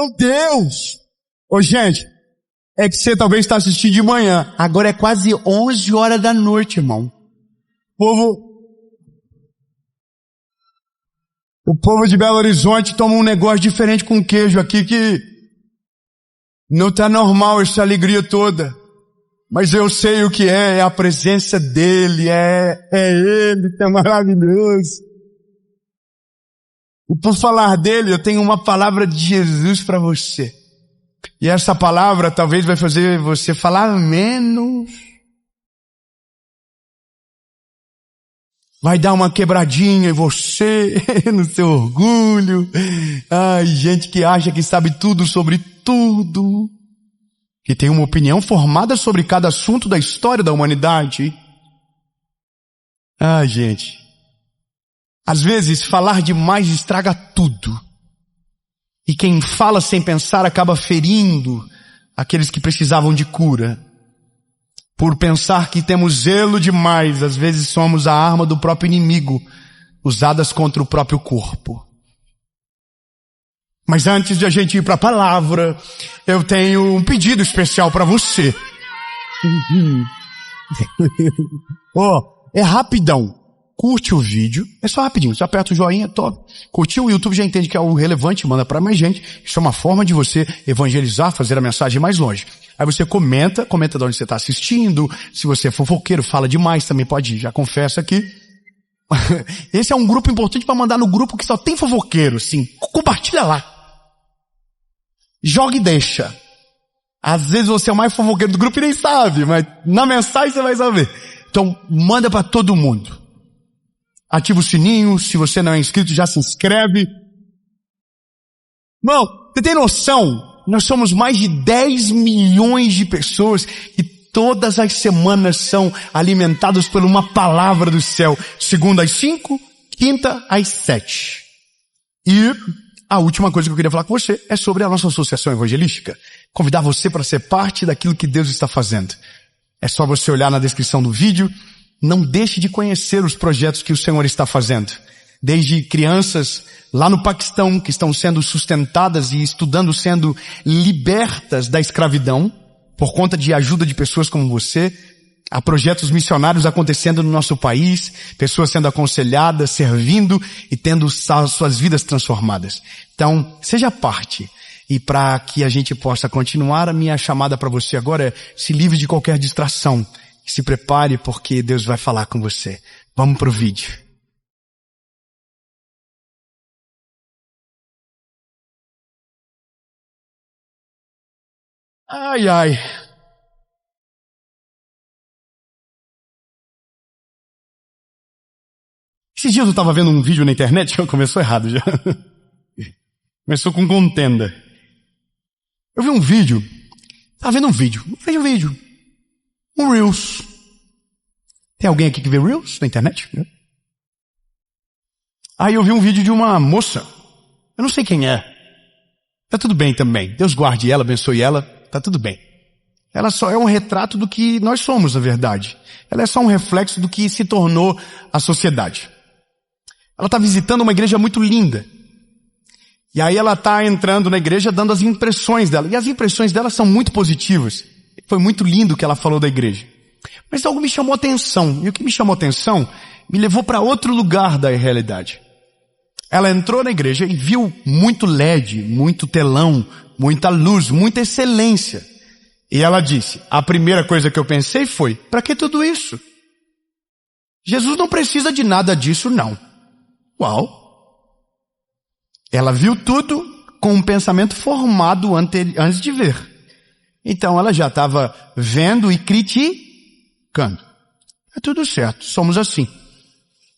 Meu Deus! Ô, gente, é que você talvez está assistindo de manhã. Agora é quase 11 horas da noite, irmão. O povo de Belo Horizonte toma um negócio diferente com queijo aqui que não tá normal essa alegria toda. Mas eu sei o que é a presença dele, é ele que é maravilhoso. E por falar dele, eu tenho uma palavra de Jesus para você. E essa palavra talvez vai fazer você falar menos. Vai dar uma quebradinha em você, no seu orgulho. Ai, gente que acha que sabe tudo sobre tudo. Que tem uma opinião formada sobre cada assunto da história da humanidade. Ai, gente. Às vezes, falar demais estraga tudo. E quem fala sem pensar acaba ferindo aqueles que precisavam de cura. Por pensar que temos zelo demais, às vezes somos a arma do próprio inimigo, usadas contra o próprio corpo. Mas antes de a gente ir para a palavra, eu tenho um pedido especial para você. É rapidão. Curte o vídeo, é só rapidinho, você aperta o joinha, top. Curtiu, o YouTube já entende que é o relevante, manda para mais gente. Isso é uma forma de você evangelizar, fazer a mensagem mais longe. Aí você comenta de onde você está assistindo. Se você é fofoqueiro, fala demais, também pode ir, já confessa aqui. Esse é um grupo importante para mandar no grupo que só tem fofoqueiro, sim. Compartilha lá. Joga e deixa. Às vezes você é o mais fofoqueiro do grupo e nem sabe, mas na mensagem você vai saber. Então, manda para todo mundo. Ativa o sininho, se você não é inscrito, já se inscreve. Irmão, você tem noção? Nós somos mais de 10 milhões de pessoas que todas as semanas são alimentadas por uma palavra do céu. Segunda às 5, quinta às 7. E a última coisa que eu queria falar com você é sobre a nossa associação evangelística. Convidar você para ser parte daquilo que Deus está fazendo. É só você olhar na descrição do vídeo. Não deixe de conhecer os projetos que o Senhor está fazendo. Desde crianças lá no Paquistão que estão sendo sustentadas e estudando, sendo libertas da escravidão por conta de ajuda de pessoas como você. Há projetos missionários acontecendo no nosso país, pessoas sendo aconselhadas, servindo e tendo suas vidas transformadas. Então, seja parte. E para que a gente possa continuar, a minha chamada para você agora é: se livre de qualquer distração. Se prepare porque Deus vai falar com você. Vamos pro vídeo. Ai, ai. Esses dias eu estava vendo um vídeo na internet, começou errado já. Começou com contenda. Eu vi um vídeo, vejo um vídeo. Um Reels. Tem alguém aqui que vê Reels na internet? Aí eu vi um vídeo de uma moça. Eu não sei quem é. Tá tudo bem também. Deus guarde ela, abençoe ela. Tá tudo bem. Ela só é um retrato do que nós somos, na verdade. Ela é só um reflexo do que se tornou a sociedade. Ela está visitando uma igreja muito linda. E aí ela está entrando na igreja dando as impressões dela. E as impressões dela são muito positivas. Foi muito lindo o que ela falou da igreja. Mas algo me chamou a atenção. E o que me chamou a atenção me levou para outro lugar da realidade. Ela entrou na igreja e viu muito LED, muito telão, muita luz, muita excelência. E ela disse, a primeira coisa que eu pensei foi: para que tudo isso? Jesus não precisa de nada disso, não. Uau! Ela viu tudo com um pensamento formado antes de ver. Então ela já estava vendo e criticando. É tudo certo, somos assim.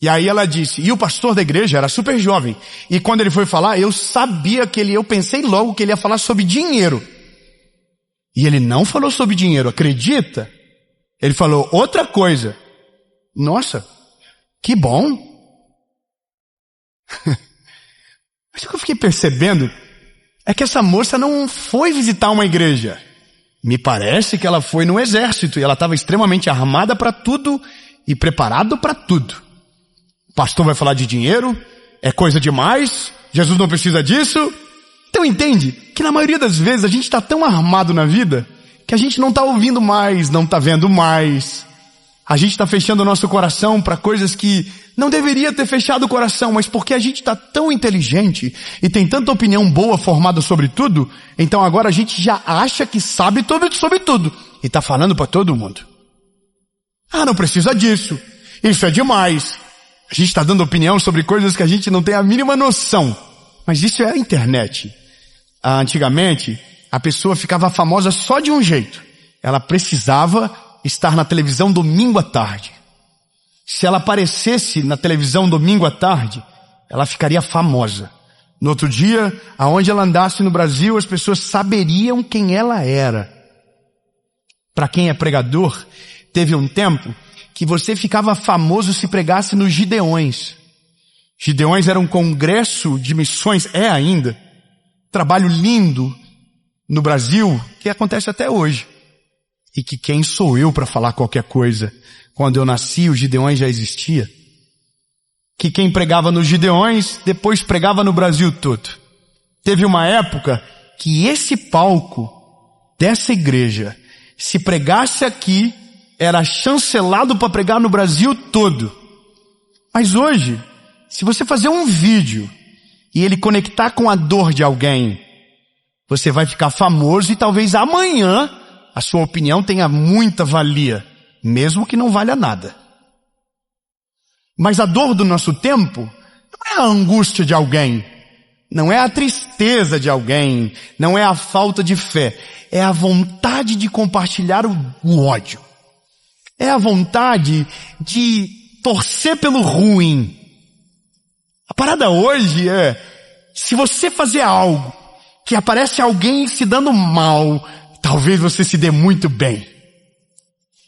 E aí ela disse, e o pastor da igreja era super jovem. E quando ele foi falar, eu pensei logo que ele ia falar sobre dinheiro. E ele não falou sobre dinheiro, acredita? Ele falou outra coisa. Nossa, que bom. Mas o que eu fiquei percebendo é que essa moça não foi visitar uma igreja. Me parece que ela foi no exército e ela estava extremamente armada para tudo e preparado para tudo. O pastor vai falar de dinheiro, é coisa demais, Jesus não precisa disso. Então entende que na maioria das vezes a gente está tão armado na vida que a gente não está ouvindo mais, não está vendo mais. A gente está fechando o nosso coração para coisas que não deveria ter fechado o coração, mas porque a gente está tão inteligente e tem tanta opinião boa formada sobre tudo, então agora a gente já acha que sabe tudo sobre tudo e está falando para todo mundo. Ah, não precisa disso. Isso é demais. A gente está dando opinião sobre coisas que a gente não tem a mínima noção. Mas isso é a internet. Antigamente, a pessoa ficava famosa só de um jeito. Ela precisava estar na televisão domingo à tarde. Se ela aparecesse na televisão domingo à tarde, ela ficaria famosa. No outro dia, aonde ela andasse no Brasil, as pessoas saberiam quem ela era. Para quem é pregador, teve um tempo que você ficava famoso se pregasse nos Gideões. Gideões era um congresso de missões, é ainda. Trabalho lindo no Brasil, que acontece até hoje. E que quem sou eu para falar qualquer coisa? Quando eu nasci, os Gideões já existia. Que quem pregava nos Gideões, depois pregava no Brasil todo. Teve uma época que esse palco dessa igreja, se pregasse aqui, era chancelado para pregar no Brasil todo. Mas hoje, se você fazer um vídeo e ele conectar com a dor de alguém, você vai ficar famoso e talvez amanhã a sua opinião tenha muita valia, mesmo que não valha nada. Mas a dor do nosso tempo não é a angústia de alguém, não é a tristeza de alguém, não é a falta de fé, é a vontade de compartilhar o ódio. É a vontade de torcer pelo ruim. A parada hoje é, se você fazer algo que aparece alguém se dando mal, talvez você se dê muito bem.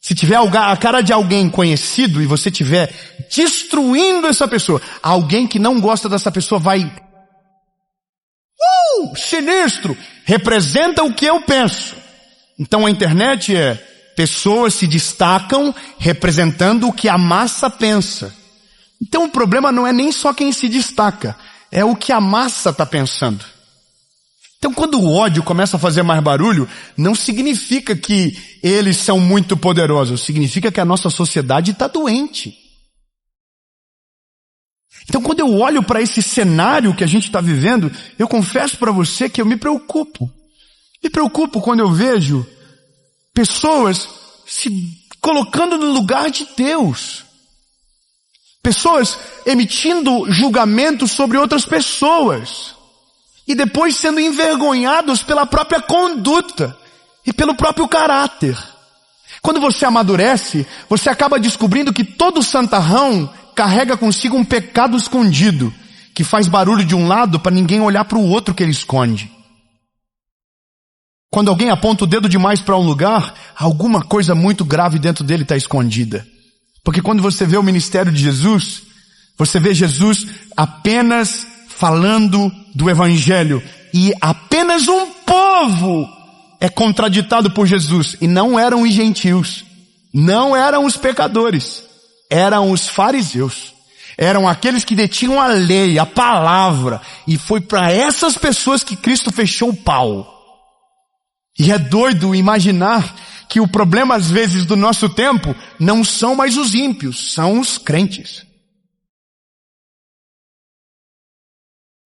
Se tiver a cara de alguém conhecido e você estiver destruindo essa pessoa, alguém que não gosta dessa pessoa vai... sinistro! Representa o que eu penso. Então a internet é... pessoas se destacam representando o que a massa pensa. Então o problema não é nem só quem se destaca, é o que a massa está pensando. Então quando o ódio começa a fazer mais barulho, não significa que eles são muito poderosos, significa que a nossa sociedade está doente. Então quando eu olho para esse cenário que a gente está vivendo, eu confesso para você que eu me preocupo. Me preocupo quando eu vejo pessoas se colocando no lugar de Deus. Pessoas emitindo julgamentos sobre outras pessoas. E depois sendo envergonhados pela própria conduta e pelo próprio caráter. Quando você amadurece, você acaba descobrindo que todo santarrão carrega consigo um pecado escondido, que faz barulho de um lado para ninguém olhar para o outro que ele esconde. Quando alguém aponta o dedo demais para um lugar, alguma coisa muito grave dentro dele está escondida. Porque quando você vê o ministério de Jesus, você vê Jesus apenas falando do Evangelho. E apenas um povo é contraditado por Jesus. E não eram os gentios. Não eram os pecadores. Eram os fariseus. Eram aqueles que detinham a lei, a palavra. E foi para essas pessoas que Cristo fechou o pau. E é doido imaginar que o problema às vezes do nosso tempo não são mais os ímpios, são os crentes.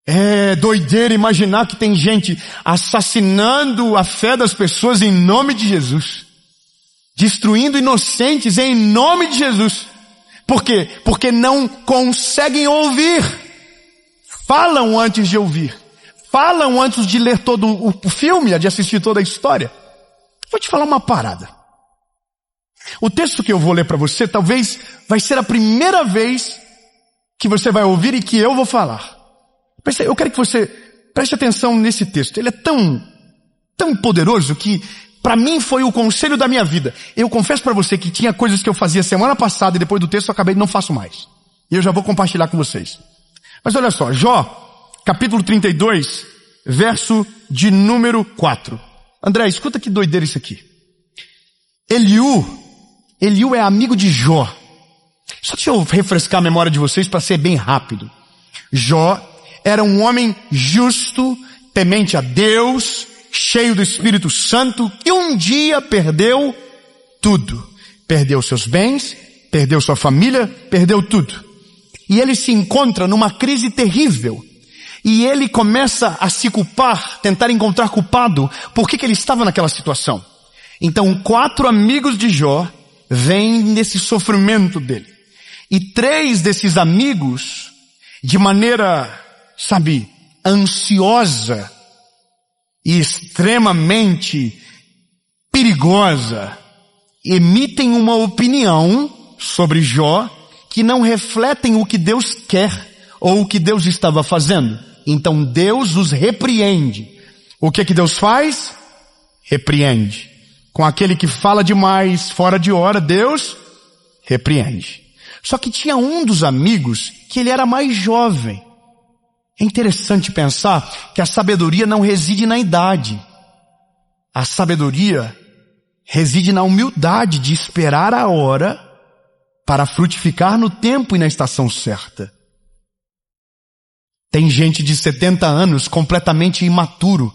É doideira imaginar que tem gente assassinando a fé das pessoas em nome de Jesus. Destruindo inocentes em nome de Jesus. Por quê? Porque não conseguem ouvir. Falam antes de ouvir. Falam antes de ler todo o filme, de assistir toda a história. Vou te falar uma parada. O texto que eu vou ler para você talvez vai ser a primeira vez que você vai ouvir e que eu vou falar. Eu quero que você preste atenção nesse texto. Ele é tão poderoso que para mim foi o conselho da minha vida. Eu confesso para você que tinha coisas que eu fazia semana passada e depois do texto eu acabei de não faço mais. E eu já vou compartilhar com vocês. Mas olha só, Jó, capítulo 32, verso de número 4. André, escuta que doideira isso aqui. Eliú é amigo de Jó. Só deixa eu refrescar a memória de vocês para ser bem rápido. Jó era um homem justo, temente a Deus, cheio do Espírito Santo, que um dia perdeu tudo. Perdeu seus bens, perdeu sua família, perdeu tudo. E ele se encontra numa crise terrível. E ele começa a se culpar, tentar encontrar culpado. Por que ele estava naquela situação? Então 4 amigos de Jó vêm nesse sofrimento dele. E 3 desses amigos, de maneira, ansiosa e extremamente perigosa, emitem uma opinião sobre Jó que não refletem o que Deus quer ou o que Deus estava fazendo. Então Deus os repreende. O que Deus faz? Repreende. Com aquele que fala demais, fora de hora, Deus repreende. Só que tinha um dos amigos que ele era mais jovem. É interessante pensar que a sabedoria não reside na idade. A sabedoria reside na humildade de esperar a hora para frutificar no tempo e na estação certa. Tem gente de 70 anos completamente imaturo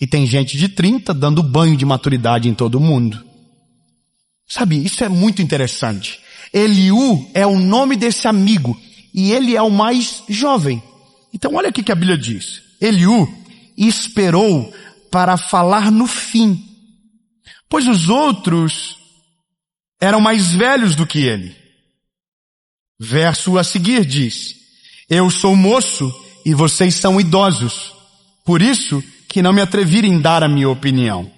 e tem gente de 30 dando banho de maturidade em todo mundo. Isso é muito interessante. Eliú é o nome desse amigo e ele é o mais jovem. Então olha o que a Bíblia diz. Eliú esperou para falar no fim, pois os outros eram mais velhos do que ele. Verso a seguir diz: eu sou moço e vocês são idosos, por isso que não me atrevi em dar a minha opinião.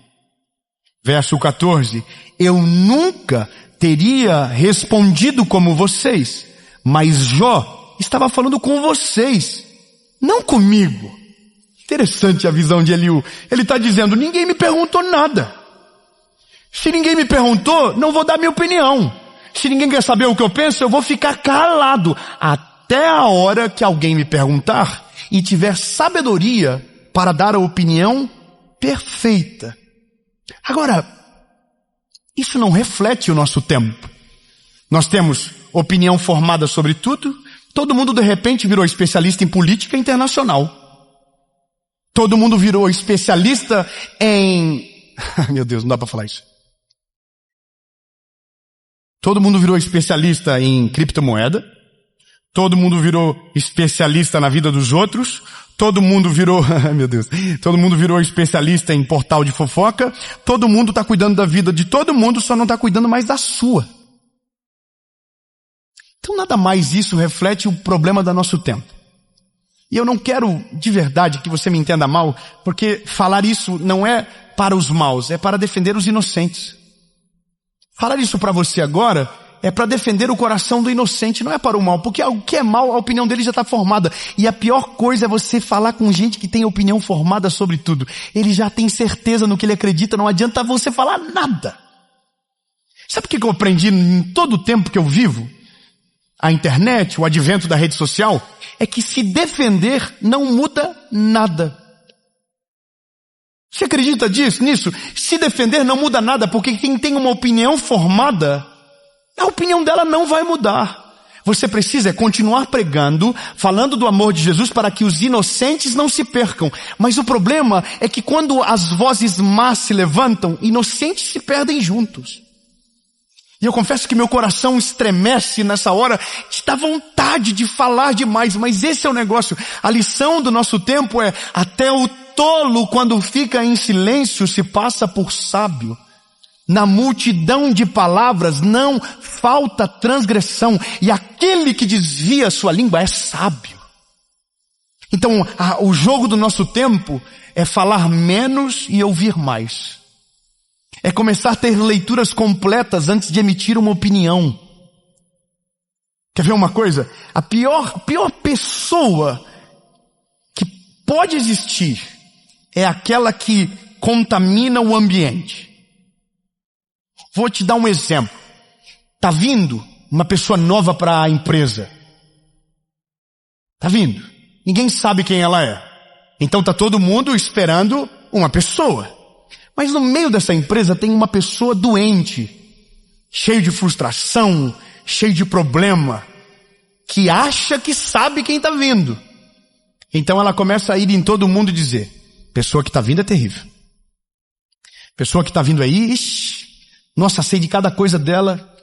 Verso 14: eu nunca teria respondido como vocês, mas Jó estava falando com vocês, não comigo. Interessante a visão de Eliú. Ele está dizendo, ninguém me perguntou nada. Se ninguém me perguntou, não vou dar minha opinião. Se ninguém quer saber o que eu penso, eu vou ficar calado até a hora que alguém me perguntar e tiver sabedoria para dar a opinião perfeita. Agora, isso não reflete o nosso tempo. Nós temos opinião formada sobre tudo. Todo mundo de repente virou especialista em política internacional. Todo mundo virou especialista em... Meu Deus, não dá para falar isso. Todo mundo virou especialista em criptomoeda. Todo mundo virou especialista na vida dos outros. Todo mundo virou, meu Deus, todo mundo virou especialista em portal de fofoca. Todo mundo está cuidando da vida de todo mundo, só não está cuidando mais da sua. Então nada mais isso reflete o problema do nosso tempo. E eu não quero de verdade que você me entenda mal, porque falar isso não é para os maus, é para defender os inocentes. Falar isso para você agora é para defender o coração do inocente, não é para o mal, porque o que é mal, a opinião dele já está formada. E a pior coisa é você falar com gente que tem opinião formada sobre tudo. Ele já tem certeza no que ele acredita, não adianta você falar nada. Sabe o que eu aprendi em todo o tempo que eu vivo? A internet, o advento da rede social, é que se defender não muda nada. Você acredita nisso? Se defender não muda nada, porque quem tem uma opinião formada, a opinião dela não vai mudar. Você precisa continuar pregando, falando do amor de Jesus para que os inocentes não se percam. Mas o problema é que quando as vozes más se levantam, inocentes se perdem juntos. E eu confesso que meu coração estremece nessa hora, de dar vontade de falar demais, mas esse é o negócio. A lição do nosso tempo é, até o tolo quando fica em silêncio se passa por sábio. Na multidão de palavras não falta transgressão, e aquele que desvia sua língua é sábio. Então, o jogo do nosso tempo é falar menos e ouvir mais. É começar a ter leituras completas antes de emitir uma opinião. Quer ver uma coisa? A pior pessoa que pode existir é aquela que contamina o ambiente. Vou te dar um exemplo. Tá vindo uma pessoa nova para a empresa. Tá vindo. Ninguém sabe quem ela é. Então tá todo mundo esperando uma pessoa. Mas no meio dessa empresa tem uma pessoa doente, cheio de frustração, cheio de problema, que acha que sabe quem está vindo. Então ela começa a ir em todo mundo e dizer, Pessoa que está vindo é terrível. Pessoa que está vindo aí, ixi, nossa, sei de cada coisa dela,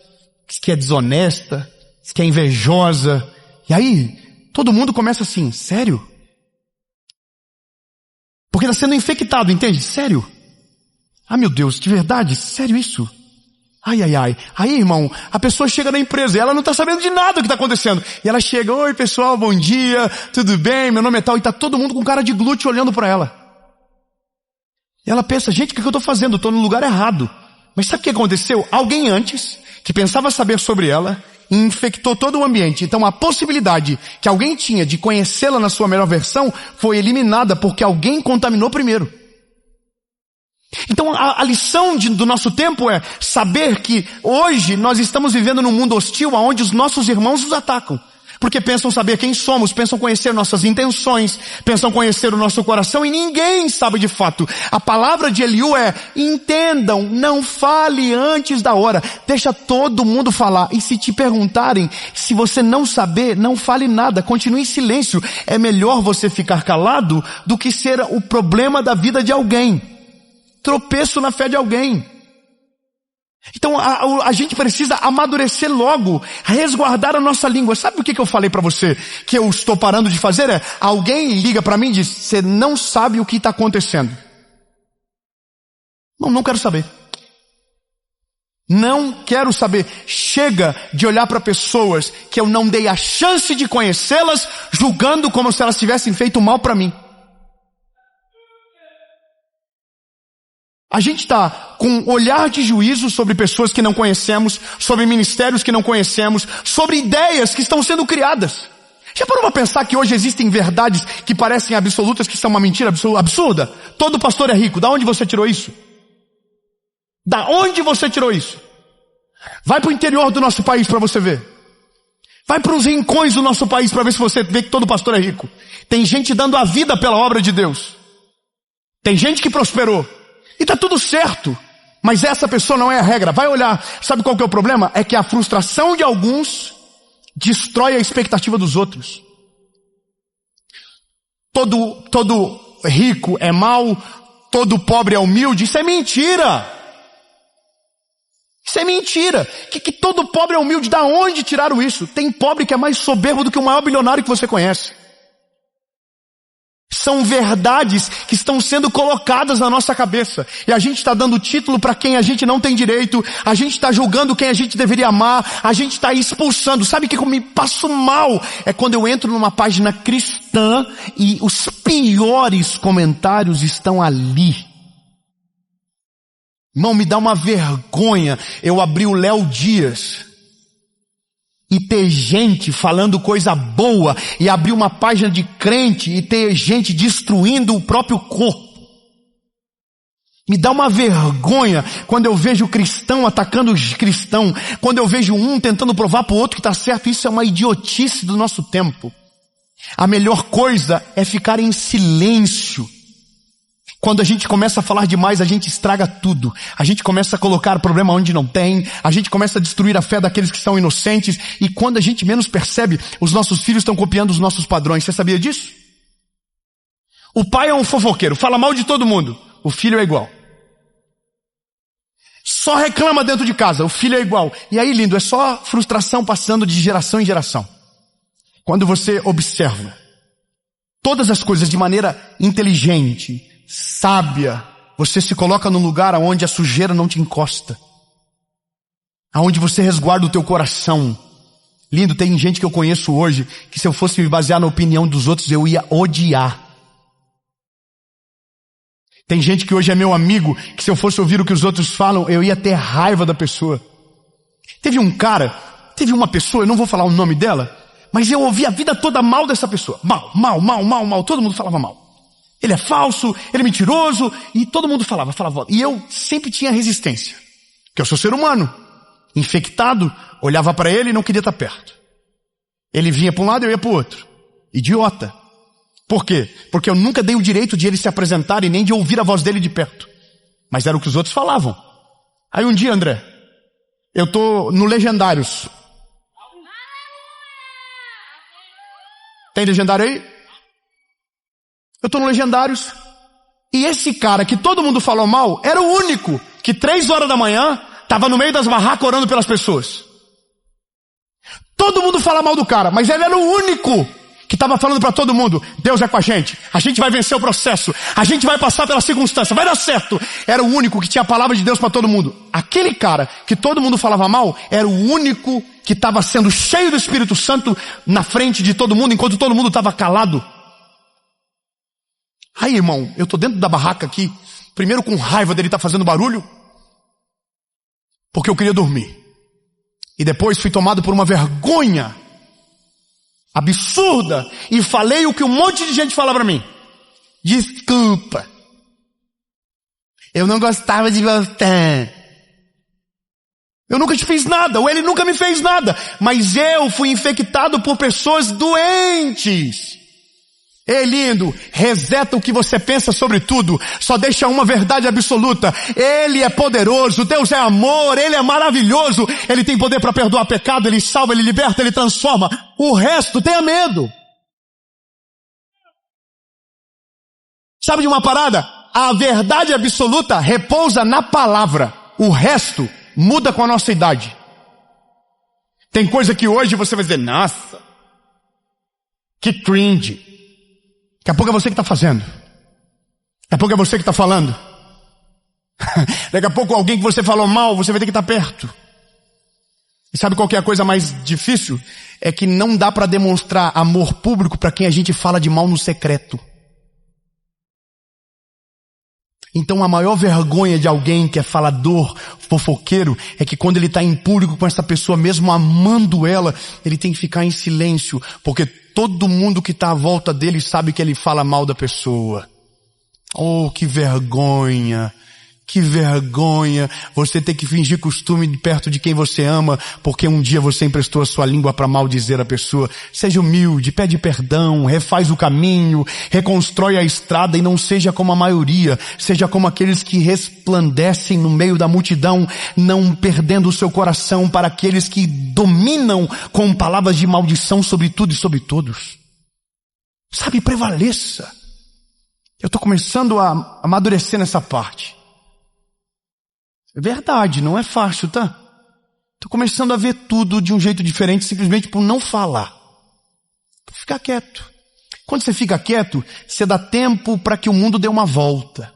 que é desonesta, que é invejosa. E aí, todo mundo começa assim, sério? Porque está sendo infectado, entende? Sério? Ah, meu Deus, de verdade? Sério isso? Ai, ai, ai. Aí, irmão, a pessoa chega na empresa e ela não está sabendo de nada do que está acontecendo. E ela chega, oi pessoal, bom dia, tudo bem, meu nome é tal. E está todo mundo com cara de glúteo olhando para ela. E ela pensa, gente, o que eu estou fazendo? Estou no lugar errado. Mas sabe o que aconteceu? Alguém antes, que pensava saber sobre ela, infectou todo o ambiente. Então a possibilidade que alguém tinha de conhecê-la na sua melhor versão foi eliminada porque alguém contaminou primeiro. Então a lição do nosso tempo é saber que hoje nós estamos vivendo num mundo hostil onde os nossos irmãos nos atacam. Porque pensam saber quem somos, pensam conhecer nossas intenções, pensam conhecer o nosso coração e ninguém sabe de fato. A palavra de Eliú é, entendam, não fale antes da hora, deixa todo mundo falar. E se te perguntarem, se você não saber, não fale nada, continue em silêncio. É melhor você ficar calado do que ser o problema da vida de alguém. Tropeço na fé de alguém. Então a gente precisa amadurecer logo, resguardar a nossa língua. Sabe o que eu falei para você que eu estou parando de fazer? É, alguém liga para mim e diz, você não sabe o que está acontecendo. Não quero saber. Não quero saber. Chega de olhar para pessoas que eu não dei a chance de conhecê-las, julgando como se elas tivessem feito mal para mim. A gente está com um olhar de juízo sobre pessoas que não conhecemos, sobre ministérios que não conhecemos, sobre ideias que estão sendo criadas. Já parou para pensar que hoje existem verdades que parecem absolutas, que são uma mentira absurda? Todo pastor é rico. Da onde você tirou isso? Da onde você tirou isso? Vai para o interior do nosso país para você ver. Vai para os rincões do nosso país para ver se você vê que todo pastor é rico. Tem gente dando a vida pela obra de Deus. Tem gente que prosperou. E está tudo certo, mas essa pessoa não é a regra. Vai olhar, sabe qual que é o problema? É que a frustração de alguns destrói a expectativa dos outros. Todo rico é mau, todo pobre é humilde. Isso é mentira. Isso é mentira. Que todo pobre é humilde. Da onde tiraram isso? Tem pobre que é mais soberbo do que o maior bilionário que você conhece. São verdades que estão sendo colocadas na nossa cabeça. E a gente está dando título para quem a gente não tem direito. A gente está julgando quem a gente deveria amar. A gente está expulsando. Sabe o que eu me passo mal? É quando eu entro numa página cristã e os piores comentários estão ali. Irmão, me dá uma vergonha eu abrir o Léo Dias e ter gente falando coisa boa, e abrir uma página de crente e ter gente destruindo o próprio corpo. Me dá uma vergonha quando eu vejo cristão atacando cristão, quando eu vejo um tentando provar para o outro que está certo. Isso é uma idiotice do nosso tempo. A melhor coisa é ficar em silêncio. Quando a gente começa a falar demais, a gente estraga tudo. A gente começa a colocar problema onde não tem. A gente começa a destruir a fé daqueles que são inocentes. E quando a gente menos percebe, os nossos filhos estão copiando os nossos padrões. Você sabia disso? O pai é um fofoqueiro, fala mal de todo mundo. O filho é igual. Só reclama dentro de casa, o filho é igual. E aí, lindo, é só frustração passando de geração em geração. Quando você observa todas as coisas de maneira inteligente, sábia, você se coloca num lugar onde a sujeira não te encosta, aonde você resguarda o teu coração. Lindo, tem gente que eu conheço hoje que se eu fosse me basear na opinião dos outros eu ia odiar. Tem gente que hoje é meu amigo que se eu fosse ouvir o que os outros falam eu ia ter raiva da pessoa. Teve uma pessoa, eu não vou falar o nome dela, mas eu ouvi a vida toda mal dessa pessoa. Mal, todo mundo falava mal. Ele é falso, ele é mentiroso, e todo mundo falava. E eu sempre tinha resistência. Porque eu sou ser humano, infectado, olhava para ele e não queria estar perto. Ele vinha para um lado e eu ia para o outro. Idiota. Por quê? Porque eu nunca dei o direito de ele se apresentar e nem de ouvir a voz dele de perto. Mas era o que os outros falavam. Aí um dia, André, eu tô no Legendários. Tem Legendário aí? Eu tô no Legendários E esse cara que todo mundo falou mal, era o único que 3 horas da manhã estava no meio das barracas orando pelas pessoas. Todo mundo fala mal do cara, mas ele era o único que estava falando para todo mundo: Deus é com a gente vai vencer o processo, a gente vai passar pela circunstância, vai dar certo. Era o único que tinha a palavra de Deus para todo mundo. Aquele cara que todo mundo falava mal, era o único que estava sendo cheio do Espírito Santo na frente de todo mundo, enquanto todo mundo estava calado. Aí, irmão, eu tô dentro da barraca aqui, primeiro com raiva dele estar fazendo barulho, porque eu queria dormir. E depois fui tomado por uma vergonha absurda e falei o que um monte de gente fala pra mim: desculpa, eu não gostava de você. Eu nunca te fiz nada, ou ele nunca me fez nada, mas eu fui infectado por pessoas doentes. Ei, lindo, reseta o que você pensa sobre tudo, só deixa uma verdade absoluta: Ele é poderoso, Deus é amor, Ele é maravilhoso, Ele tem poder para perdoar pecado, Ele salva, Ele liberta, Ele transforma. O resto, tenha medo. Sabe de uma parada? A verdade absoluta repousa na palavra, o resto muda com a nossa idade. Tem coisa que hoje você vai dizer: nossa, que cringe. Daqui a pouco é você que está fazendo. Daqui a pouco é você que está falando. Daqui a pouco alguém que você falou mal, você vai ter que estar perto. E sabe qual que é a coisa mais difícil? É que não dá para demonstrar amor público para quem a gente fala de mal no secreto. Então a maior vergonha de alguém que é falador, fofoqueiro, é que quando ele está em público com essa pessoa, mesmo amando ela, ele tem que ficar em silêncio, porque todo mundo que está à volta dele sabe que ele fala mal da pessoa. Oh, que vergonha! Que vergonha você ter que fingir costume perto de quem você ama, porque um dia você emprestou a sua língua para maldizer a pessoa. Seja humilde, pede perdão, refaz o caminho, reconstrói a estrada e não seja como a maioria. Seja como aqueles que resplandecem no meio da multidão, não perdendo o seu coração para aqueles que dominam com palavras de maldição sobre tudo e sobre todos. Sabe, prevaleça. Eu estou começando a amadurecer nessa parte. É verdade, não é fácil, tá? Tô começando a ver tudo de um jeito diferente, simplesmente por não falar. Por ficar quieto. Quando você fica quieto, você dá tempo para que o mundo dê uma volta.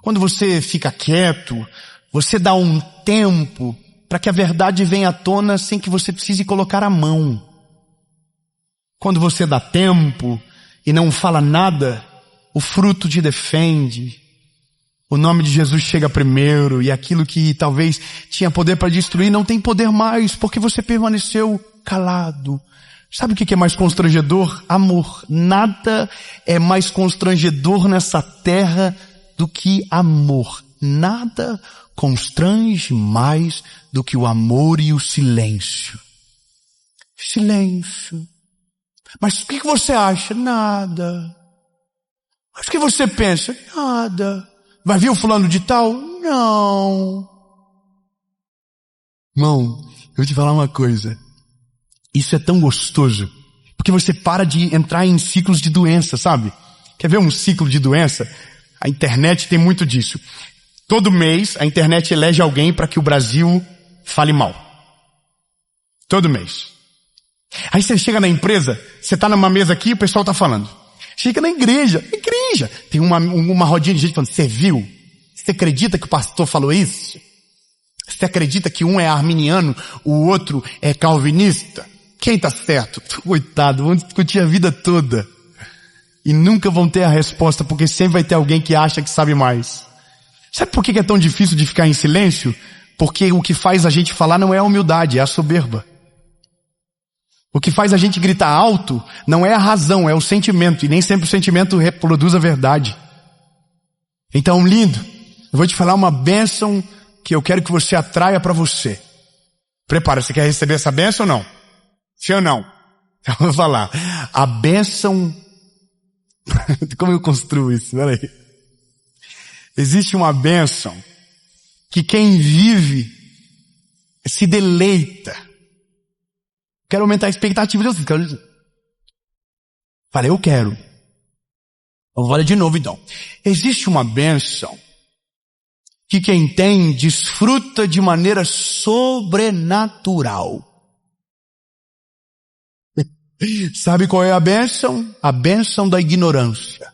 Quando você fica quieto, você dá um tempo para que a verdade venha à tona sem que você precise colocar a mão. Quando você dá tempo e não fala nada, o fruto te defende. O nome de Jesus chega primeiro, e aquilo que talvez tinha poder para destruir não tem poder mais, porque você permaneceu calado. Sabe o que é mais constrangedor? Amor. Nada é mais constrangedor nessa terra do que amor. Nada constrange mais do que o amor e o silêncio. Silêncio. Mas o que você acha? Nada. Mas o que você pensa? Nada. Vai vir o fulano de tal? Não. Irmão, eu vou te falar uma coisa. Isso é tão gostoso. Porque você para de entrar em ciclos de doença, sabe? Quer ver um ciclo de doença? A internet tem muito disso. Todo mês a internet elege alguém para que o Brasil fale mal. Todo mês. Aí você chega na empresa, você está numa mesa aqui e o pessoal está falando. Chega na igreja, tem uma rodinha de gente falando: você viu? Você acredita que o pastor falou isso? Você acredita que um é arminiano, o outro é calvinista? Quem está certo? Coitado, vão discutir a vida toda. E nunca vão ter a resposta, porque sempre vai ter alguém que acha que sabe mais. Sabe por que é tão difícil de ficar em silêncio? Porque o que faz a gente falar não é a humildade, é a soberba. O que faz a gente gritar alto não é a razão, é o sentimento. E nem sempre o sentimento reproduz a verdade. Então, lindo, eu vou te falar uma bênção que eu quero que você atraia para você. Prepara, você quer receber essa bênção ou não? Sim ou não? Então, eu vou falar. A bênção... Como eu construo isso? Peraí. Existe uma bênção que quem vive se deleita. Quero aumentar a expectativa de vocês. Falei, eu quero. Olha de novo então. Existe uma bênção que quem tem desfruta de maneira sobrenatural. Sabe qual é a bênção? A bênção da ignorância.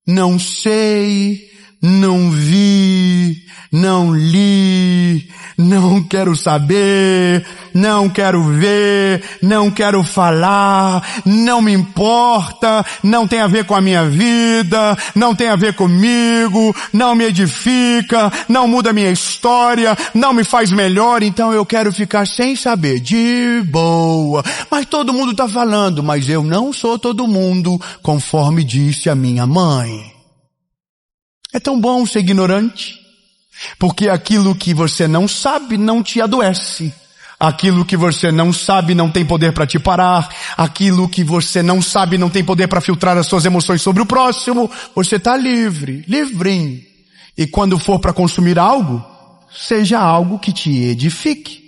Não sei, não vi, não li, não quero saber, não quero ver, não quero falar, não me importa, não tem a ver com a minha vida, não tem a ver comigo, não me edifica, não muda a minha história, não me faz melhor, então eu quero ficar sem saber, de boa. Mas todo mundo está falando, mas eu não sou todo mundo, conforme disse a minha mãe. É tão bom ser ignorante, porque aquilo que você não sabe não te adoece. Aquilo que você não sabe não tem poder para te parar. Aquilo que você não sabe não tem poder para filtrar as suas emoções sobre o próximo. Você está livre, livrinho. E quando for para consumir algo, seja algo que te edifique.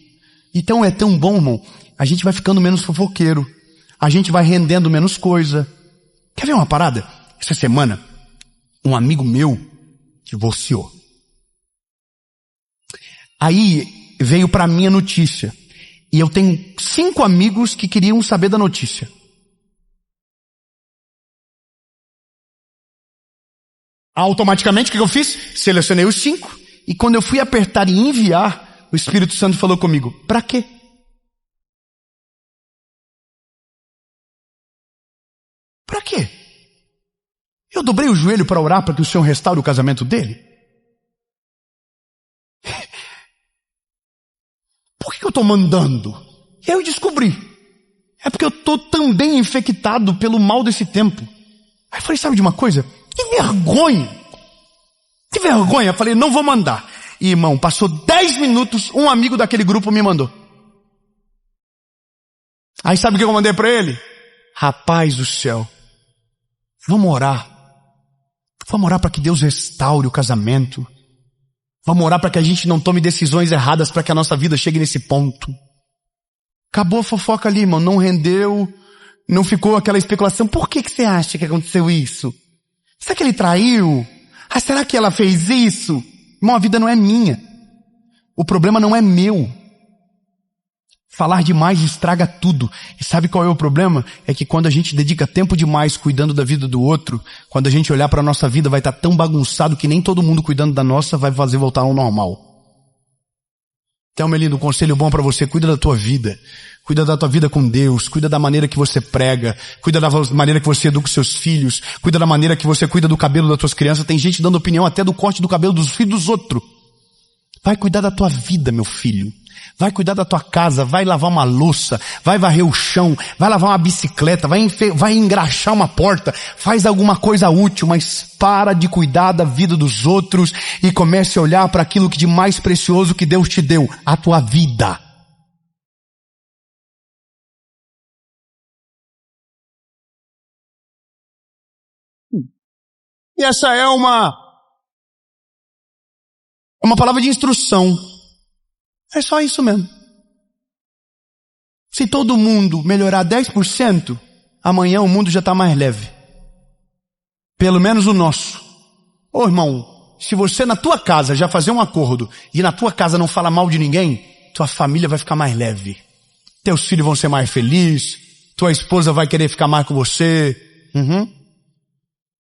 Então é tão bom, irmão. A gente vai ficando menos fofoqueiro. A gente vai rendendo menos coisa. Quer ver uma parada? Essa semana, um amigo meu divorciou. Aí veio para mim a notícia. E eu tenho 5 amigos que queriam saber da notícia. Automaticamente o que eu fiz? Selecionei os 5. E quando eu fui apertar e enviar, o Espírito Santo falou comigo, para quê? Para quê? Eu dobrei o joelho para orar para que o Senhor restaure o casamento dele? Por que eu estou mandando? E aí eu descobri. É porque eu estou também infectado pelo mal desse tempo. Aí eu falei, sabe de uma coisa? Que vergonha! Que vergonha! Eu falei, não vou mandar. E irmão, passou 10 minutos, um amigo daquele grupo me mandou. Aí sabe o que eu mandei para ele? Rapaz do céu, vamos orar. Vamos orar para que Deus restaure o casamento. Vamos orar para que a gente não tome decisões erradas para que a nossa vida chegue nesse ponto. Acabou a fofoca ali, irmão. Não rendeu, não ficou aquela especulação. Por que você acha que aconteceu isso? Será que ele traiu? Ah, será que ela fez isso? Irmão, a vida não é minha. O problema não é meu. Falar demais estraga tudo. E sabe qual é o problema? É que quando a gente dedica tempo demais cuidando da vida do outro, quando a gente olhar para a nossa vida vai estar tão bagunçado que nem todo mundo cuidando da nossa vai fazer voltar ao normal. Então, meu lindo, um conselho bom para você, cuida da tua vida. Cuida da tua vida com Deus, cuida da maneira que você prega, cuida da maneira que você educa os seus filhos, cuida da maneira que você cuida do cabelo das tuas crianças. Tem gente dando opinião até do corte do cabelo dos filhos dos outros. Vai cuidar da tua vida, meu filho. Vai cuidar da tua casa, vai lavar uma louça, vai varrer o chão, vai lavar uma bicicleta, vai engraxar uma porta, faz alguma coisa útil, mas para de cuidar da vida dos outros e comece a olhar para aquilo que de mais precioso que Deus te deu, a tua vida. E essa é uma palavra de instrução. É só isso mesmo. Se todo mundo melhorar 10%, amanhã o mundo já está mais leve. Pelo menos o nosso. Ô irmão, se você na tua casa já fazer um acordo e na tua casa não fala mal de ninguém, tua família vai ficar mais leve. Teus filhos vão ser mais felizes, tua esposa vai querer ficar mais com você.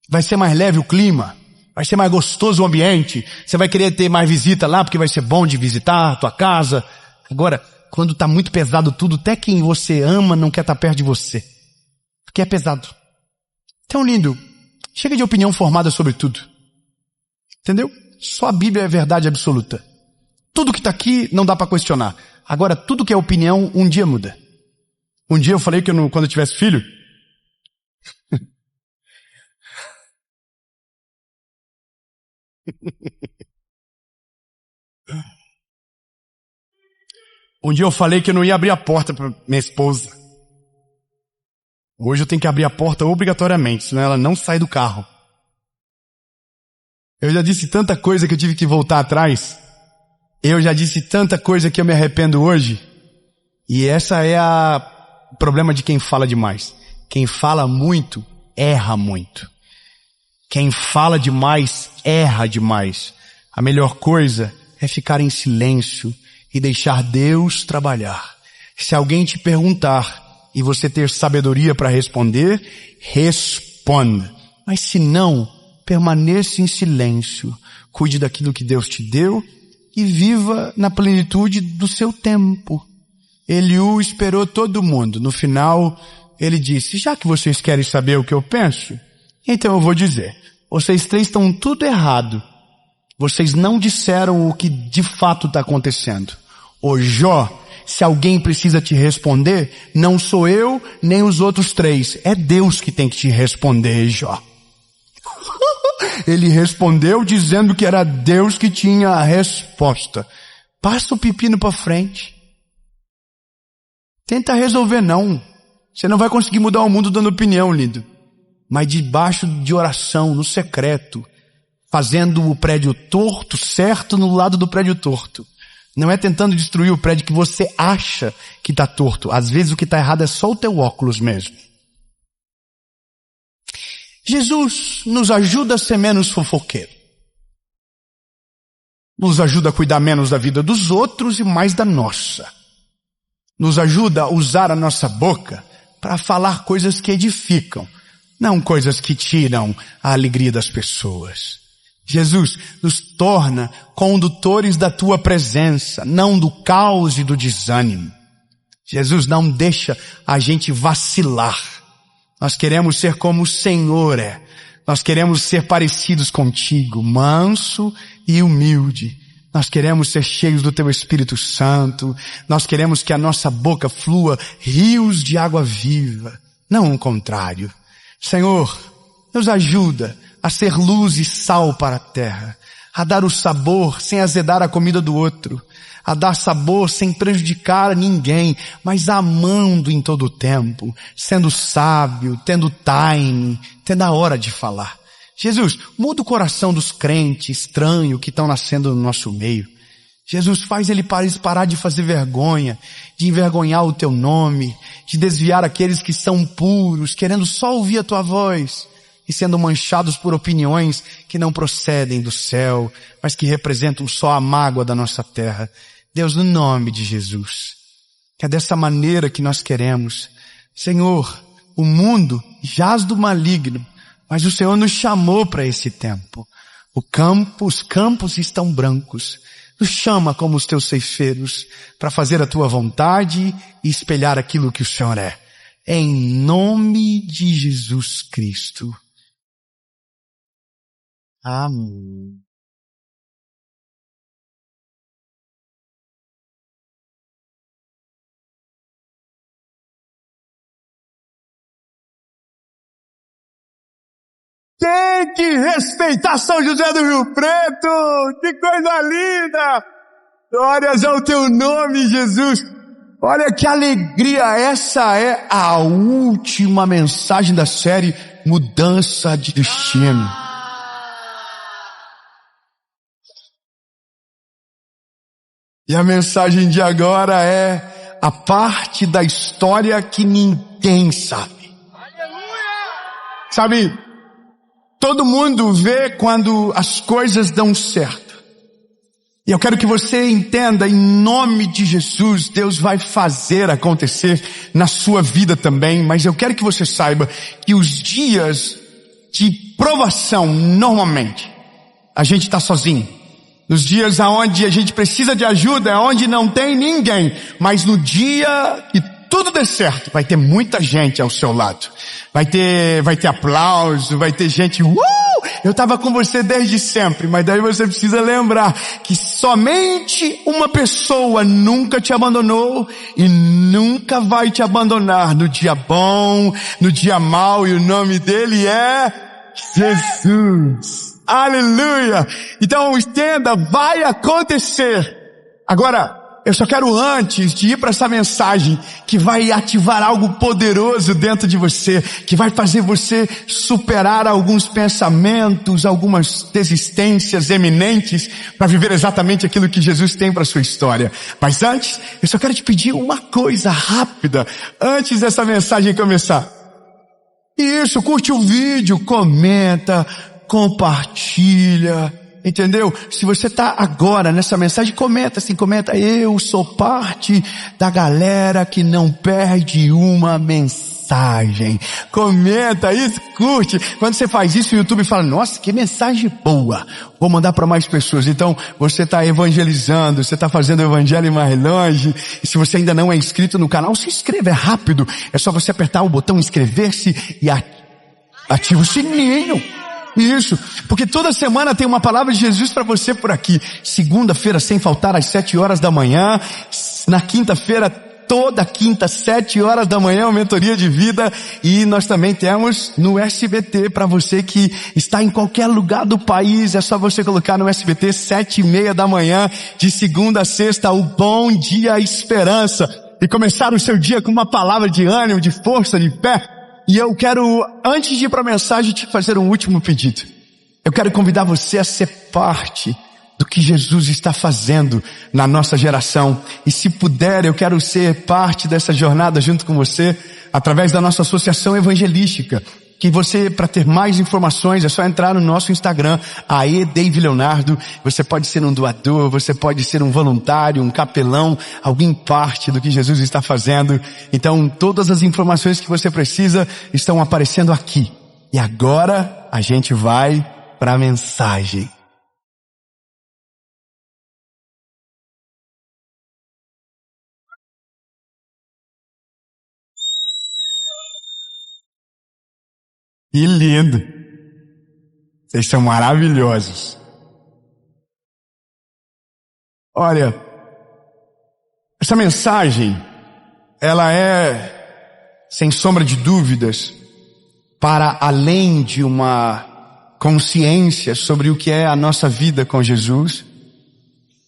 Vai ser mais leve o clima. Vai ser mais gostoso o ambiente. Você vai querer ter mais visita lá, porque vai ser bom de visitar a tua casa. Agora, quando tá muito pesado tudo, até quem você ama não quer estar perto de você. Porque é pesado. Então, lindo, chega de opinião formada sobre tudo. Entendeu? Só a Bíblia é verdade absoluta. Tudo que tá aqui não dá para questionar. Agora, tudo que é opinião, um dia muda. Um dia eu falei que quando eu tivesse filho, um dia eu falei que eu não ia abrir a porta para minha esposa. Hoje eu tenho que abrir a porta obrigatoriamente, senão ela não sai do carro. Eu já disse tanta coisa que eu tive que voltar atrás. Eu já disse tanta coisa que eu me arrependo hoje. E essa é o problema de quem fala demais. Quem fala muito erra muito. Quem fala demais, erra demais. A melhor coisa é ficar em silêncio e deixar Deus trabalhar. Se alguém te perguntar e você ter sabedoria para responder, responda. Mas se não, permaneça em silêncio. Cuide daquilo que Deus te deu e viva na plenitude do seu tempo. Eliú esperou todo mundo. No final, ele disse, já que vocês querem saber o que eu penso, então eu vou dizer. Vocês três estão tudo errado. Vocês não disseram o que de fato está acontecendo. Ô Jó, se alguém precisa te responder, não sou eu nem os outros três. É Deus que tem que te responder, Jó. Ele respondeu dizendo que era Deus que tinha a resposta. Passa o pepino para frente. Tenta resolver não. Você não vai conseguir mudar o mundo dando opinião, lindo. Mas debaixo de oração, no secreto, fazendo o prédio torto, certo no lado do prédio torto. Não é tentando destruir o prédio que você acha que está torto. Às vezes o que está errado é só o teu óculos mesmo. Jesus nos ajuda a ser menos fofoqueiro. Nos ajuda a cuidar menos da vida dos outros e mais da nossa. Nos ajuda a usar a nossa boca para falar coisas que edificam, não coisas que tiram a alegria das pessoas. Jesus nos torna condutores da tua presença, não do caos e do desânimo. Jesus não deixa a gente vacilar. Nós queremos ser como o Senhor é. Nós queremos ser parecidos contigo, manso e humilde. Nós queremos ser cheios do teu Espírito Santo. Nós queremos que a nossa boca flua rios de água viva, não o contrário. Senhor, nos ajuda a ser luz e sal para a terra, a dar o sabor sem azedar a comida do outro, a dar sabor sem prejudicar a ninguém, mas amando em todo o tempo, sendo sábio, tendo time, tendo a hora de falar. Jesus, muda o coração dos crentes estranhos que estão nascendo no nosso meio. Jesus, faz ele parar de fazer vergonha, de envergonhar o teu nome, de desviar aqueles que são puros, querendo só ouvir a tua voz e sendo manchados por opiniões que não procedem do céu, mas que representam só a mágoa da nossa terra. Deus, no nome de Jesus, que é dessa maneira que nós queremos. Senhor, o mundo jaz do maligno, mas o Senhor nos chamou para esse tempo. Os campos estão brancos. Nos chama como os teus ceifeiros para fazer a tua vontade e espelhar aquilo que o Senhor é. Em nome de Jesus Cristo. Amém. Tem que respeitar São José do Rio Preto! Que coisa linda! Glórias ao teu nome, Jesus! Olha que alegria! Essa é a última mensagem da série Mudança de Destino. E a mensagem de agora é a parte da história que ninguém sabe. Sabe, todo mundo vê quando as coisas dão certo. E eu quero que você entenda, em nome de Jesus, Deus vai fazer acontecer na sua vida também, mas eu quero que você saiba que os dias de provação, normalmente, a gente está sozinho. Nos dias aonde a gente precisa de ajuda, é onde não tem ninguém. Mas no dia que tudo der certo, vai ter muita gente ao seu lado. Vai ter aplauso, vai ter gente, eu estava com você desde sempre, mas daí você precisa lembrar que somente uma pessoa nunca te abandonou e nunca vai te abandonar no dia bom, no dia mau, e o nome dele é Jesus. Aleluia! Então entenda, vai acontecer. Agora, eu só quero, antes de ir para essa mensagem que vai ativar algo poderoso dentro de você, que vai fazer você superar alguns pensamentos, algumas desistências eminentes para viver exatamente aquilo que Jesus tem para a sua história. Mas antes, eu só quero te pedir uma coisa rápida, antes dessa mensagem começar. Isso, curte o vídeo, comenta, compartilha, entendeu? Se você está agora nessa mensagem, comenta assim, comenta, eu sou parte da galera que não perde uma mensagem. Comenta isso, curte. Quando você faz isso, o YouTube fala, nossa, que mensagem boa. Vou mandar para mais pessoas. Então, você está evangelizando, você está fazendo o evangelho mais longe. E se você ainda não é inscrito no canal, se inscreva, é rápido. É só você apertar o botão inscrever-se e ativa o sininho. Isso, porque toda semana tem uma palavra de Jesus para você por aqui. Segunda-feira, sem faltar, às 7 horas da manhã. Na quinta-feira, toda quinta, 7 horas da manhã, uma mentoria de vida. E nós também temos no SBT, para você que está em qualquer lugar do país, é só você colocar no SBT, 7:30 da manhã, de segunda a sexta, o Bom Dia Esperança. E começar o seu dia com uma palavra de ânimo, de força, de fé. E eu quero, antes de ir para a mensagem, te fazer um último pedido. Eu quero convidar você a ser parte do que Jesus está fazendo na nossa geração. E se puder, eu quero ser parte dessa jornada junto com você, através da nossa associação evangelística. Que você, para ter mais informações, é só entrar no nosso Instagram, Dave Leonardo. Você pode ser um doador, você pode ser um voluntário, um capelão, alguém parte do que Jesus está fazendo. Então, todas as informações que você precisa estão aparecendo aqui. E agora, a gente vai para a mensagem. Que lindo! Vocês são maravilhosos. Olha, essa mensagem, ela é, sem sombra de dúvidas, para além de uma consciência sobre o que é a nossa vida com Jesus,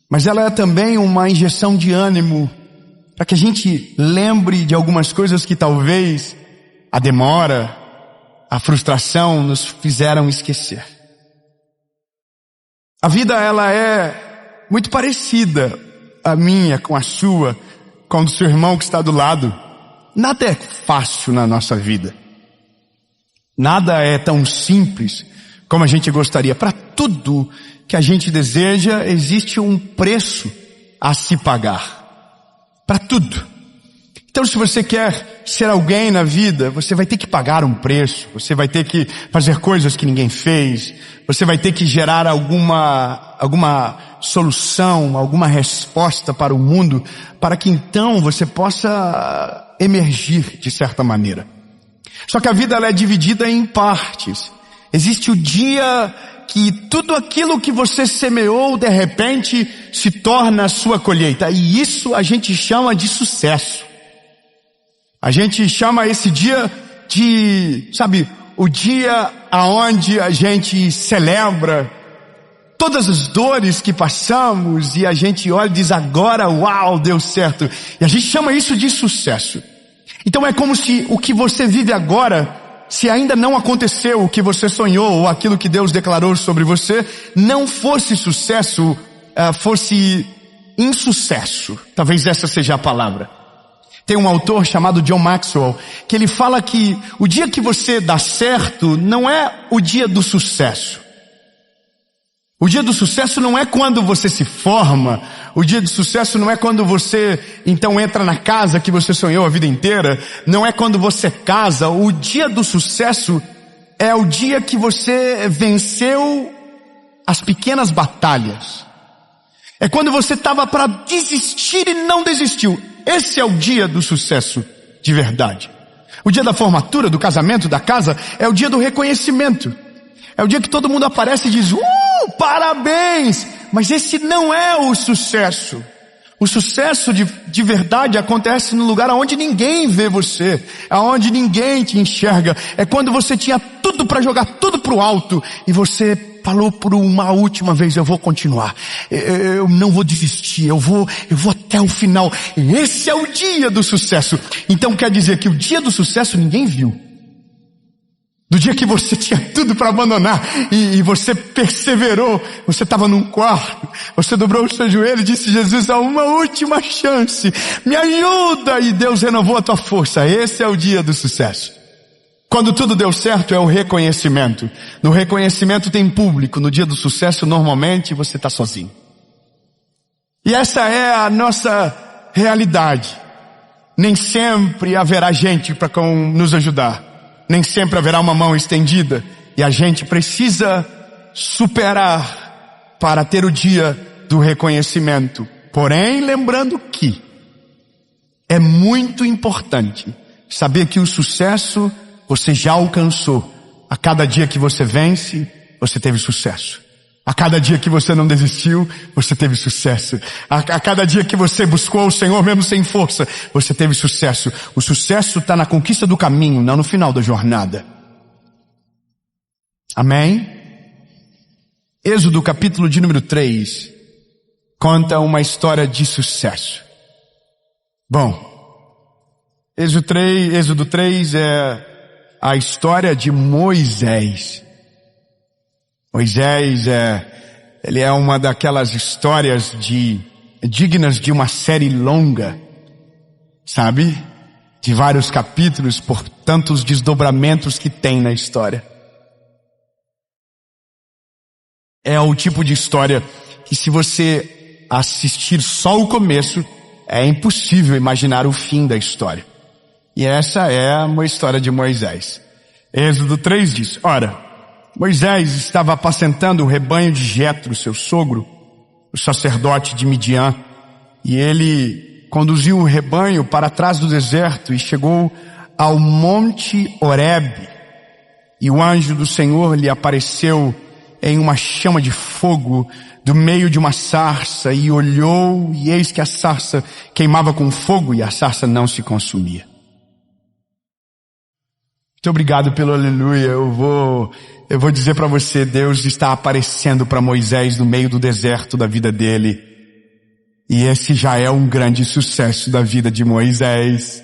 mas ela é também uma injeção de ânimo para que a gente lembre de algumas coisas que talvez a demora, a frustração nos fizeram esquecer. A vida, ela é muito parecida, a minha com a sua, com o do seu irmão que está do lado. Nada é fácil na nossa vida. Nada é tão simples como a gente gostaria. Para tudo que a gente deseja, existe um preço a se pagar. Para tudo. Então, se você quer ser alguém na vida, você vai ter que pagar um preço, você vai ter que fazer coisas que ninguém fez, você vai ter que gerar alguma solução, alguma resposta para o mundo, para que então você possa emergir de certa maneira. Só que a vida, ela é dividida em partes. Existe o dia que tudo aquilo que você semeou, de repente, se torna a sua colheita. E isso a gente chama de sucesso. A gente chama esse dia de, o dia aonde a gente celebra todas as dores que passamos e a gente olha e diz agora, uau, deu certo. E a gente chama isso de sucesso. Então é como se o que você vive agora, se ainda não aconteceu o que você sonhou ou aquilo que Deus declarou sobre você, não fosse sucesso, fosse insucesso. Talvez essa seja a palavra. Tem um autor chamado John Maxwell, que ele fala que o dia que você dá certo não é o dia do sucesso. O dia do sucesso não é quando você se forma. O dia do sucesso não é quando você então entra na casa que você sonhou a vida inteira. Não é quando você casa. O dia do sucesso é o dia que você venceu as pequenas batalhas. É quando você estava para desistir e não desistiu. Esse é o dia do sucesso de verdade. O dia da formatura, do casamento, da casa, é o dia do reconhecimento. É o dia que todo mundo aparece e diz, parabéns! Mas esse não é o sucesso. O sucesso de verdade acontece no lugar onde ninguém vê você, aonde ninguém te enxerga. É quando você tinha tudo para jogar tudo pro alto e você falou por uma última vez, eu vou continuar, eu não vou desistir, eu vou até o final. Esse é o dia do sucesso. Então quer dizer que o dia do sucesso ninguém viu. Do dia que você tinha tudo para abandonar e você perseverou, você estava num quarto, você dobrou o seu joelho e disse, Jesus, há uma última chance, me ajuda, e Deus renovou a tua força. Esse é o dia do sucesso. Quando tudo deu certo é o reconhecimento. No reconhecimento tem público. No dia do sucesso, normalmente, você está sozinho. E essa é a nossa realidade. Nem sempre haverá gente para nos ajudar. Nem sempre haverá uma mão estendida. E a gente precisa superar para ter o dia do reconhecimento. Porém, lembrando que é muito importante saber que o sucesso você já alcançou. A cada dia que você vence, você teve sucesso. A cada dia que você não desistiu, você teve sucesso. A cada dia que você buscou o Senhor mesmo sem força, você teve sucesso. O sucesso está na conquista do caminho, não no final da jornada. Amém? Êxodo capítulo de número 3 conta uma história de sucesso. Bom, Êxodo 3 é a história de Moisés. Moisés ele é uma daquelas histórias dignas de uma série longa, sabe? De vários capítulos por tantos desdobramentos que tem na história. É o tipo de história que se você assistir só o começo, é impossível imaginar o fim da história. E essa é uma história de Moisés. Êxodo 3 diz: ora, Moisés estava apacentando o rebanho de Jetro, seu sogro, o sacerdote de Midian, e ele conduziu o rebanho para trás do deserto e chegou ao monte Horebe. E o anjo do Senhor lhe apareceu em uma chama de fogo do meio de uma sarça, e olhou, e eis que a sarça queimava com fogo e a sarça não se consumia. Muito obrigado pelo aleluia. Eu vou dizer para você, Deus está aparecendo para Moisés no meio do deserto da vida dele. E esse já é um grande sucesso da vida de Moisés.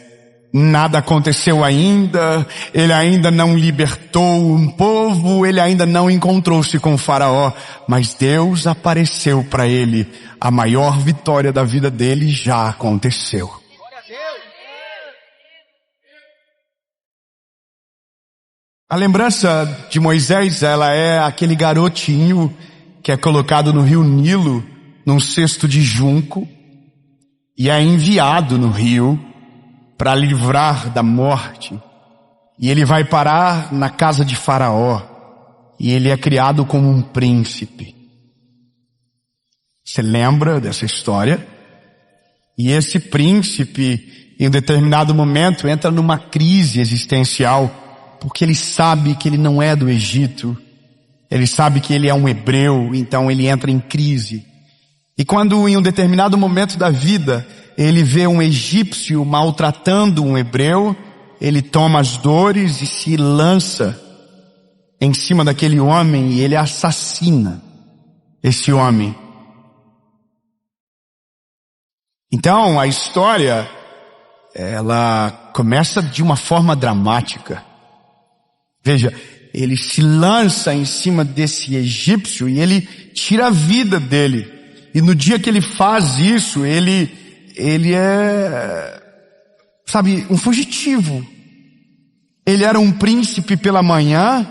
Nada aconteceu ainda, ele ainda não libertou um povo, ele ainda não encontrou-se com o faraó, mas Deus apareceu para ele. A maior vitória da vida dele já aconteceu. A lembrança de Moisés, ela é aquele garotinho que é colocado no rio Nilo, num cesto de junco, e é enviado no rio para livrar da morte. E ele vai parar na casa de Faraó, e ele é criado como um príncipe. Você lembra dessa história? E esse príncipe, em um determinado momento, entra numa crise existencial, porque ele sabe que ele não é do Egito, ele sabe que ele é um hebreu, então ele entra em crise. E quando em um determinado momento da vida, ele vê um egípcio maltratando um hebreu, ele toma as dores e se lança em cima daquele homem e ele assassina esse homem. Então a história, ela começa de uma forma dramática. Veja, ele se lança em cima desse egípcio e ele tira a vida dele. E no dia que ele faz isso, ele é, sabe, um fugitivo. Ele era um príncipe pela manhã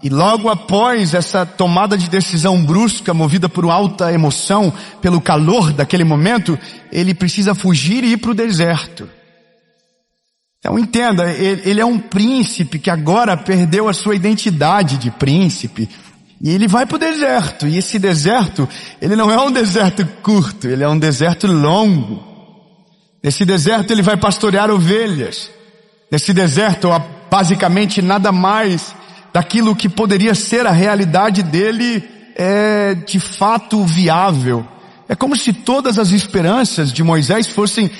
e logo após essa tomada de decisão brusca, movida por alta emoção, pelo calor daquele momento, ele precisa fugir e ir para o deserto. Então entenda, ele é um príncipe que agora perdeu a sua identidade de príncipe. E ele vai para o deserto. E esse deserto, ele não é um deserto curto, ele é um deserto longo. Nesse deserto ele vai pastorear ovelhas. Nesse deserto, basicamente nada mais daquilo que poderia ser a realidade dele é de fato viável. É como se todas as esperanças de Moisés fossem,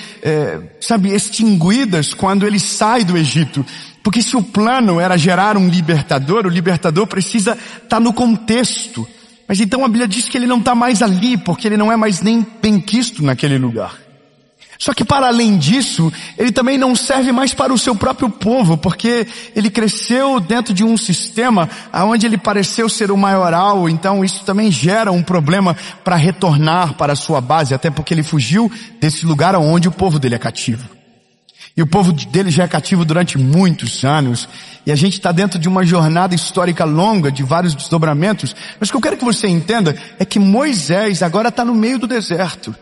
extinguidas quando ele sai do Egito. Porque se o plano era gerar um libertador, o libertador precisa estar no contexto. Mas então a Bíblia diz que ele não está mais ali, porque ele não é mais nem benquisto naquele lugar. Só que para além disso, ele também não serve mais para o seu próprio povo, porque ele cresceu dentro de um sistema onde ele pareceu ser o maioral, então isso também gera um problema para retornar para a sua base, até porque ele fugiu desse lugar onde o povo dele é cativo. E o povo dele já é cativo durante muitos anos. E a gente está dentro de uma jornada histórica longa, de vários desdobramentos. Mas o que eu quero que você entenda é que Moisés agora está no meio do deserto.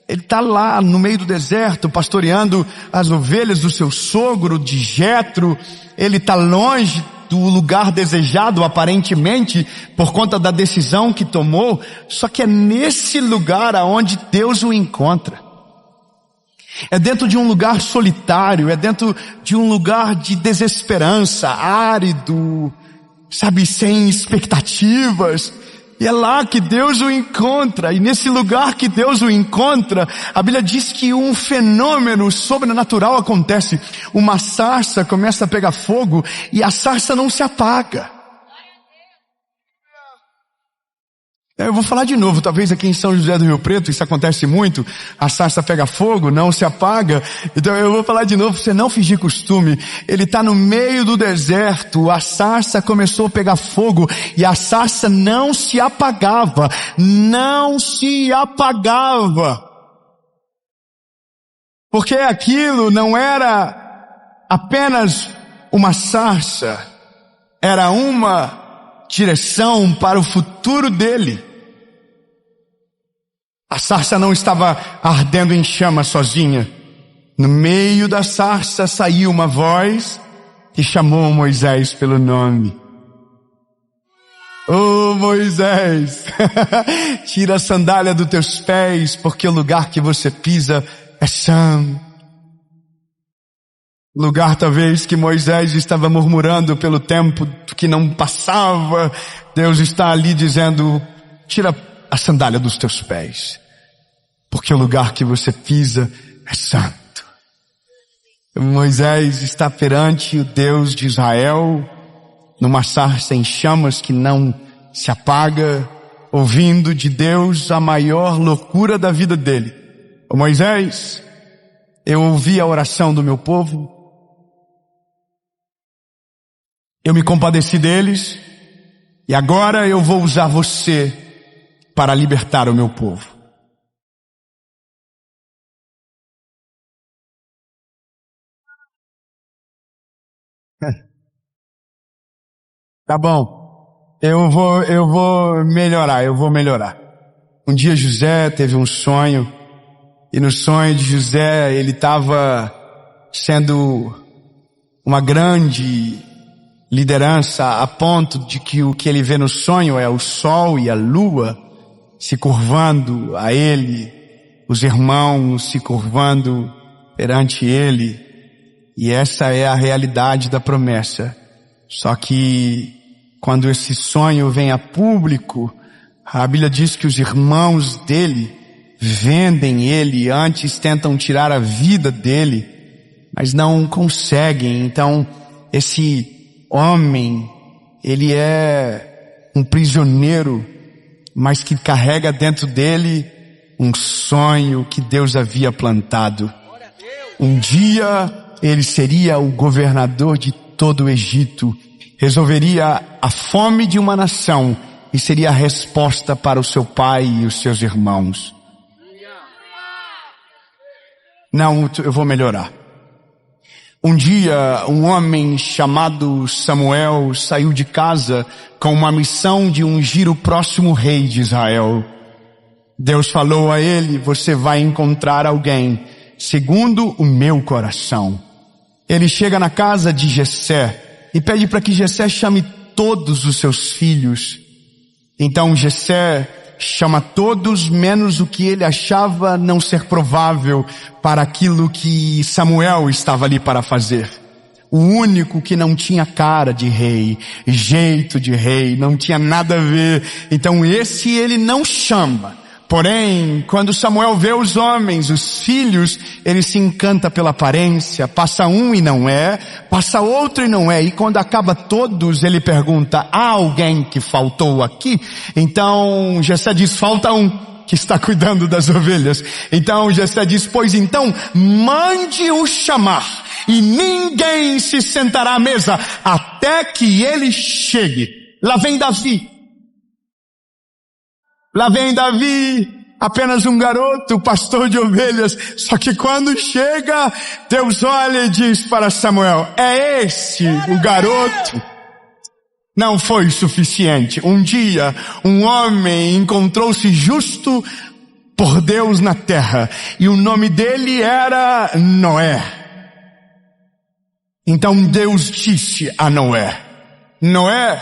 Ele está lá no meio do deserto, pastoreando as ovelhas do seu sogro, de Jetro. Ele está longe do lugar desejado, aparentemente, por conta da decisão que tomou. Só que é nesse lugar aonde Deus o encontra. É dentro de um lugar solitário, é dentro de um lugar de desesperança, árido, sabe, sem expectativas. E é lá que Deus o encontra, e nesse lugar que Deus o encontra, a Bíblia diz que um fenômeno sobrenatural acontece. Uma sarça começa a pegar fogo, e a sarça não se apaga. Eu vou falar de novo, talvez aqui em São José do Rio Preto isso acontece muito, a sarça pega fogo, não se apaga. Então eu vou falar de novo, pra você não fingir costume. Ele está no meio do deserto, a sarça começou a pegar fogo e a sarça não se apagava, não se apagava. Porque aquilo não era apenas uma sarça, era uma direção para o futuro dele. A sarça não estava ardendo em chama sozinha. No meio da sarça saiu uma voz que chamou Moisés pelo nome. Oh Moisés, tira a sandália dos teus pés, porque o lugar que você pisa é santo. Lugar talvez que Moisés estava murmurando pelo tempo que não passava. Deus está ali dizendo, tira a sandália dos teus pés, porque o lugar que você pisa é santo. Moisés está perante o Deus de Israel, numa sarça em chamas que não se apaga, ouvindo de Deus a maior loucura da vida dele. Ô Moisés, eu ouvi a oração do meu povo, eu me compadeci deles, e agora eu vou usar você para libertar o meu povo. Tá bom, eu vou melhorar. Um dia José teve um sonho, e no sonho de José ele estava sendo uma grande liderança a ponto de que o que ele vê no sonho é o sol e a lua se curvando a ele, os irmãos se curvando perante ele, e essa é a realidade da promessa. Só que quando esse sonho vem a público, a Bíblia diz que os irmãos dele vendem ele, antes tentam tirar a vida dele, mas não conseguem. Então esse homem, ele é um prisioneiro, mas que carrega dentro dele um sonho que Deus havia plantado. Um dia ele seria o governador de todo o Egito, resolveria a fome de uma nação e seria a resposta para o seu pai e os seus irmãos. Não, eu vou melhorar. Um dia, um homem chamado Samuel saiu de casa com uma missão de ungir o próximo rei de Israel. Deus falou a ele, você vai encontrar alguém segundo o meu coração. Ele chega na casa de Jessé e pede para que Jessé chame todos os seus filhos. Então Jessé chama todos, menos o que ele achava não ser provável para aquilo que Samuel estava ali para fazer. O único que não tinha cara de rei, jeito de rei, não tinha nada a ver. Então esse ele não chama. Porém, quando Samuel vê os homens, os filhos, ele se encanta pela aparência, passa um e não é, passa outro e não é, e quando acaba todos, ele pergunta, há alguém que faltou aqui? Então, Jessé diz, falta um, que está cuidando das ovelhas. Então, Jessé diz, pois então, mande-o chamar, e ninguém se sentará à mesa, até que ele chegue. Lá vem Davi. apenas um garoto, pastor de ovelhas. Só que quando chega, Deus olha e diz para Samuel, é esse o garoto. Não foi suficiente. Um dia, um homem encontrou-se justo por Deus na terra, e o nome dele era Noé. Então Deus disse a Noé, Noé,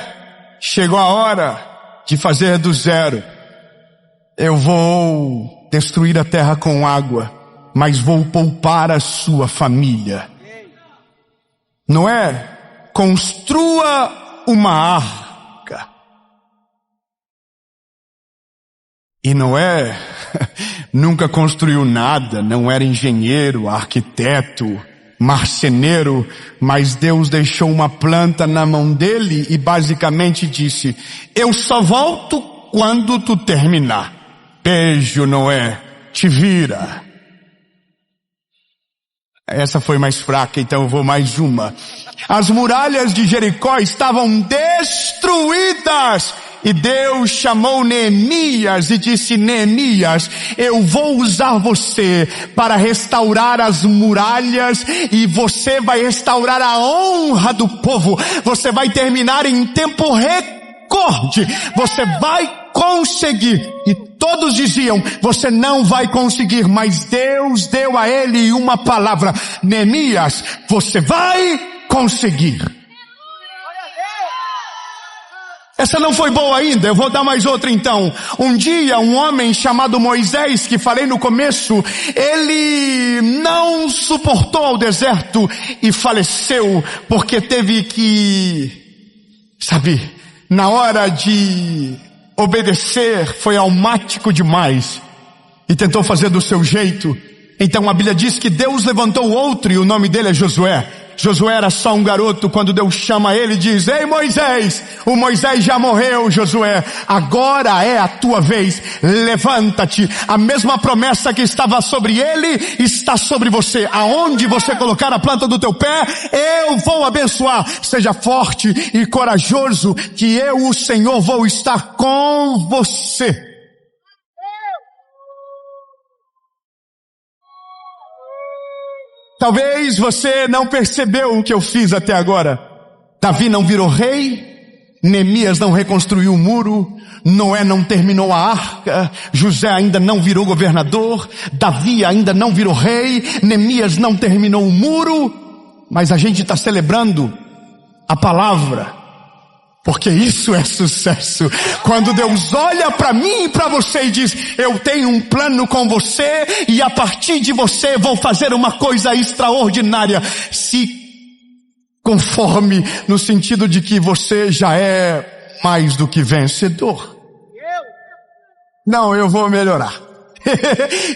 chegou a hora de fazer do zero. Eu vou destruir a terra com água, mas vou poupar a sua família. Noé, construa uma arca. E Noé nunca construiu nada, não era engenheiro, arquiteto, marceneiro, mas Deus deixou uma planta na mão dele e basicamente disse, eu só volto quando tu terminar. Beijo, Noé, te vira. Essa foi mais fraca, então eu vou mais uma. As muralhas de Jericó estavam destruídas. E Deus chamou Neemias e disse, Neemias, eu vou usar você para restaurar as muralhas e você vai restaurar a honra do povo. Você vai terminar em tempo recorde. Você vai conseguir. E todos diziam, você não vai conseguir, mas Deus deu a ele uma palavra. Neemias, você vai conseguir. Essa não foi boa ainda, eu vou dar mais outra então. Um dia, um homem chamado Moisés, que falei no começo, ele não suportou ao deserto e faleceu, porque teve que, na hora de obedecer, foi almático demais e tentou fazer do seu jeito. Então a Bíblia diz que Deus levantou outro e o nome dele é Josué. Josué era só um garoto. Quando Deus chama ele e diz, ei Moisés, o Moisés já morreu, Josué, agora é a tua vez, levanta-te. A mesma promessa que estava sobre ele está sobre você. Aonde você colocar a planta do teu pé, eu vou abençoar. Seja forte e corajoso, que eu, o Senhor, vou estar com você. Talvez você não percebeu o que eu fiz até agora. Davi não virou rei, Neemias não reconstruiu o muro, Noé não terminou a arca, José ainda não virou governador, Davi ainda não virou rei, Neemias não terminou o muro, mas a gente está celebrando a palavra. Porque isso é sucesso. Quando Deus olha para mim e para você e diz, eu tenho um plano com você e a partir de você vou fazer uma coisa extraordinária. Se conforme no sentido de que você já é mais do que vencedor. Não, eu vou melhorar.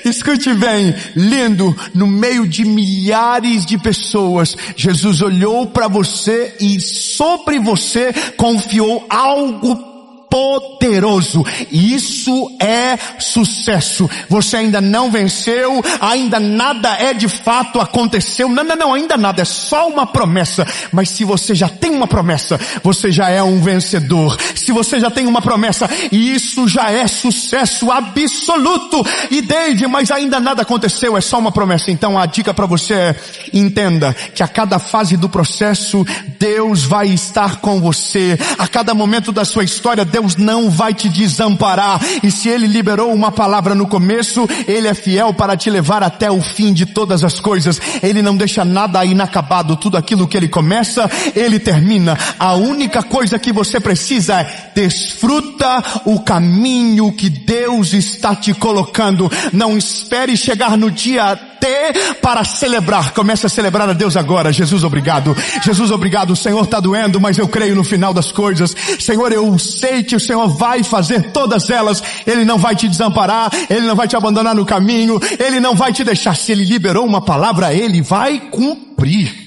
Escute bem, lindo, no meio de milhares de pessoas, Jesus olhou para você e sobre você confiou algo poderoso. Isso é sucesso. Você ainda não venceu, ainda nada é de fato aconteceu. Não, ainda nada, é só uma promessa. Mas se você já tem uma promessa, você já é um vencedor. Se você já tem uma promessa, isso já é sucesso absoluto. E Dave, mas ainda nada aconteceu, é só uma promessa. Então a dica para você é, entenda que a cada fase do processo, Deus vai estar com você. A cada momento da sua história, Deus não vai te desamparar. E se Ele liberou uma palavra no começo, Ele é fiel para te levar até o fim de todas as coisas. Ele não deixa nada inacabado. Tudo aquilo que Ele começa, Ele termina. A única coisa que você precisa é desfruta o caminho que Deus está te colocando. Não espere chegar no dia T para celebrar. Comece a celebrar a Deus agora. Jesus, obrigado. Jesus, obrigado. O Senhor está doendo, mas eu creio no final das coisas. Senhor, eu sei que o Senhor vai fazer todas elas. Ele não vai te desamparar, Ele não vai te abandonar no caminho, Ele não vai te deixar. Se Ele liberou uma palavra, Ele vai cumprir.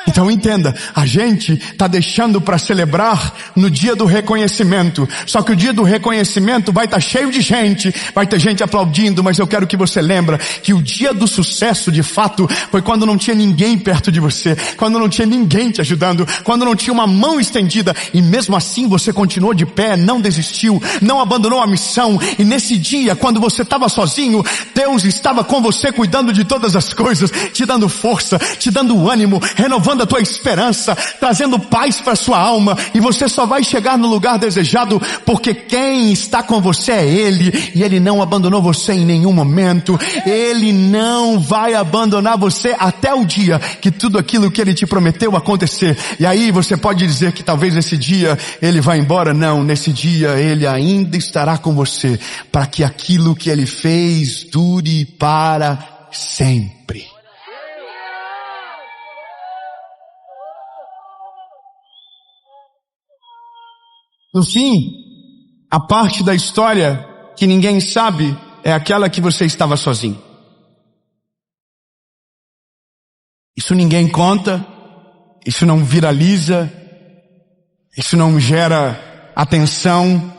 Então entenda, a gente está deixando para celebrar no dia do reconhecimento. Só que o dia do reconhecimento vai estar cheio de gente, vai ter gente aplaudindo, mas eu quero que você lembre que o dia do sucesso, de fato, foi quando não tinha ninguém perto de você, quando não tinha ninguém te ajudando, quando não tinha uma mão estendida, e mesmo assim você continuou de pé, não desistiu, não abandonou a missão. E nesse dia, quando você estava sozinho, Deus estava com você, cuidando de todas as coisas, te dando força, te dando ânimo, renovando a tua esperança, trazendo paz para sua alma. E você só vai chegar no lugar desejado porque quem está com você é Ele, e Ele não abandonou você em nenhum momento. Ele não vai abandonar você até o dia que tudo aquilo que Ele te prometeu acontecer. E aí você pode dizer que talvez nesse dia Ele vai embora. Não, nesse dia Ele ainda estará com você, para que aquilo que Ele fez dure para sempre. No fim, a parte da história que ninguém sabe é aquela que você estava sozinho. Isso ninguém conta, isso não viraliza, isso não gera atenção,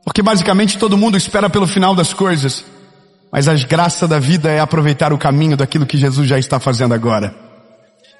porque basicamente todo mundo espera pelo final das coisas, mas a graça da vida é aproveitar o caminho daquilo que Jesus já está fazendo agora.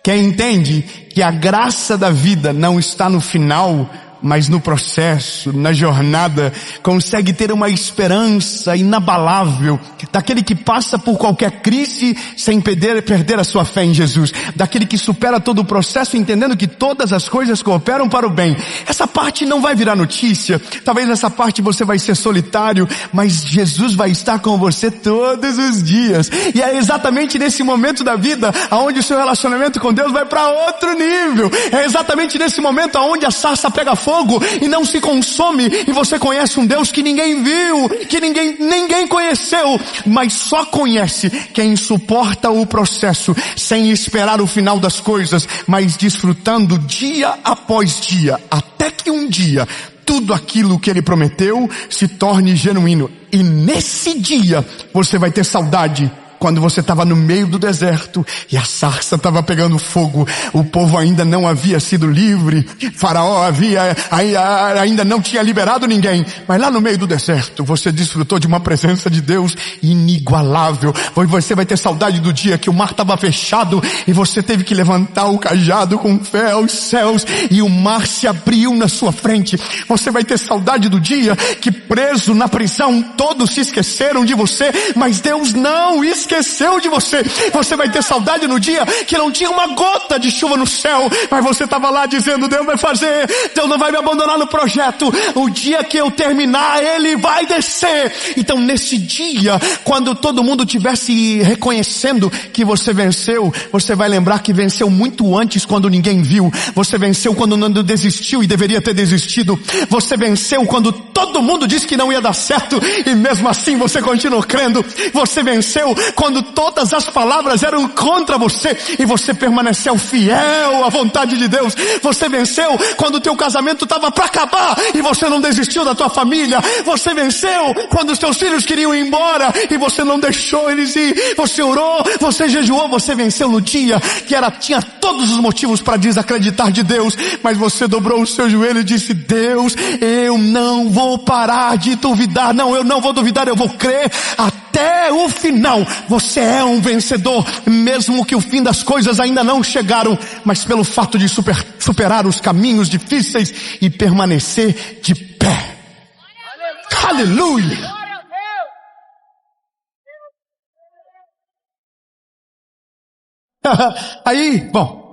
Quem entende que a graça da vida não está no final, mas no processo, na jornada, consegue ter uma esperança inabalável, daquele que passa por qualquer crise sem perder a sua fé em Jesus, daquele que supera todo o processo entendendo que todas as coisas cooperam para o bem. Essa parte não vai virar notícia, talvez nessa parte você vai ser solitário, mas Jesus vai estar com você todos os dias. E é exatamente nesse momento da vida onde o seu relacionamento com Deus vai para outro nível. É exatamente nesse momento onde a sarça pega fogo e não se consome, e você conhece um Deus que ninguém viu, que ninguém conheceu, mas só conhece quem suporta o processo, sem esperar o final das coisas, mas desfrutando dia após dia, até que um dia tudo aquilo que Ele prometeu se torne genuíno. E nesse dia você vai ter saudade quando você estava no meio do deserto e a sarça estava pegando fogo, o povo ainda não havia sido livre, Faraó ainda não tinha liberado ninguém, mas lá no meio do deserto você desfrutou de uma presença de Deus inigualável. Você vai ter saudade do dia que o mar estava fechado e você teve que levantar o cajado com fé aos céus e o mar se abriu na sua frente. Você vai ter saudade do dia que, preso na prisão, todos se esqueceram de você, mas Deus não esqueceu de você. Você vai ter saudade no dia que não tinha uma gota de chuva no céu, mas você estava lá dizendo: Deus vai fazer, Deus não vai me abandonar no projeto, o dia que eu terminar Ele vai descer. Então nesse dia, quando todo mundo estivesse reconhecendo que você venceu, você vai lembrar que venceu muito antes, quando ninguém viu. Você venceu quando não desistiu e deveria ter desistido. Você venceu quando todo mundo disse que não ia dar certo e mesmo assim você continuou crendo. Você venceu quando todas as palavras eram contra você e você permaneceu fiel à vontade de Deus. Você venceu quando o teu casamento estava para acabar e você não desistiu da tua família. Você venceu quando os teus filhos queriam ir embora e você não deixou eles ir. Você orou, você jejuou. Você venceu no dia que tinha todos os motivos para desacreditar de Deus, mas você dobrou o seu joelho e disse: Deus, eu não vou parar de duvidar. Não, eu não vou duvidar, eu vou crer até o final. Você é um vencedor, mesmo que o fim das coisas ainda não chegaram, mas pelo fato de superar os caminhos difíceis e permanecer de pé. Aleluia! Aí, bom,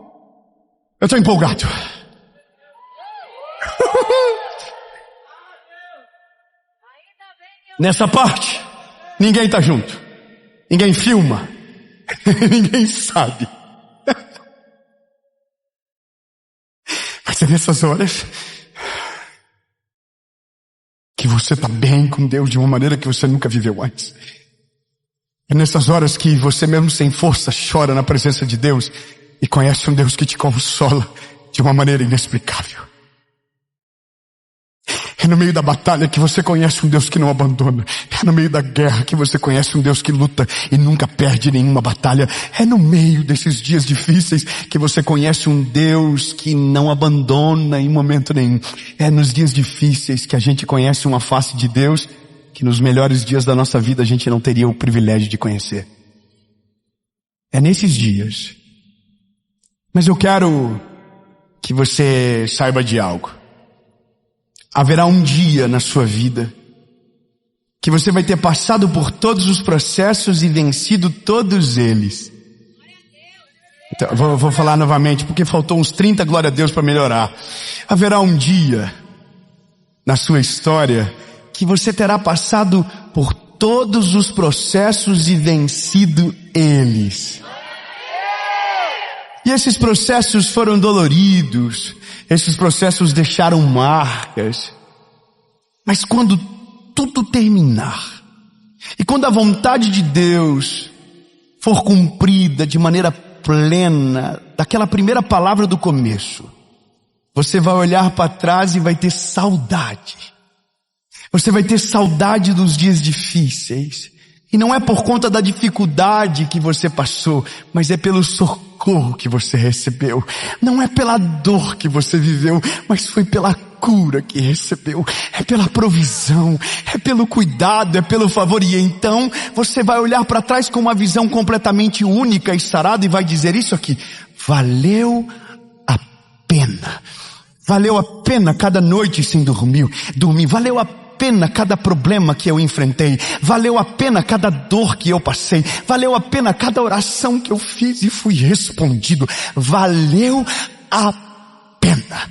eu estou empolgado. Nessa parte, ninguém está junto, ninguém filma, ninguém sabe. Mas é nessas horas que você está bem com Deus de uma maneira que você nunca viveu antes. É nessas horas que você, mesmo sem força, chora na presença de Deus e conhece um Deus que te consola de uma maneira inexplicável. É no meio da batalha que você conhece um Deus que não abandona. É no meio da guerra que você conhece um Deus que luta e nunca perde nenhuma batalha. É no meio desses dias difíceis que você conhece um Deus que não abandona em momento nenhum. É nos dias difíceis que a gente conhece uma face de Deus que nos melhores dias da nossa vida a gente não teria o privilégio de conhecer. É nesses dias. Mas eu quero que você saiba de algo. Haverá um dia na sua vida que você vai ter passado por todos os processos e vencido todos eles. Então, vou falar novamente porque faltou uns 30 glória a Deus para melhorar. Haverá um dia na sua história que você terá passado por todos os processos e vencido eles. E esses processos foram doloridos, esses processos deixaram marcas. Mas quando tudo terminar, e quando a vontade de Deus for cumprida de maneira plena, daquela primeira palavra do começo, você vai olhar para trás e vai ter saudade. Você vai ter saudade dos dias difíceis. E não é por conta da dificuldade que você passou, mas é pelo socorro que você recebeu. Não é pela dor que você viveu, mas foi pela cura que recebeu. É pela provisão, é pelo cuidado, é pelo favor. E então você vai olhar para trás com uma visão completamente única e sarada e vai dizer isso aqui: valeu a pena. Valeu a pena cada noite sem dormir. Valeu a pena cada problema que eu enfrentei. Valeu a pena cada dor que eu passei. Valeu a pena cada oração que eu fiz e fui respondido. Valeu a pena.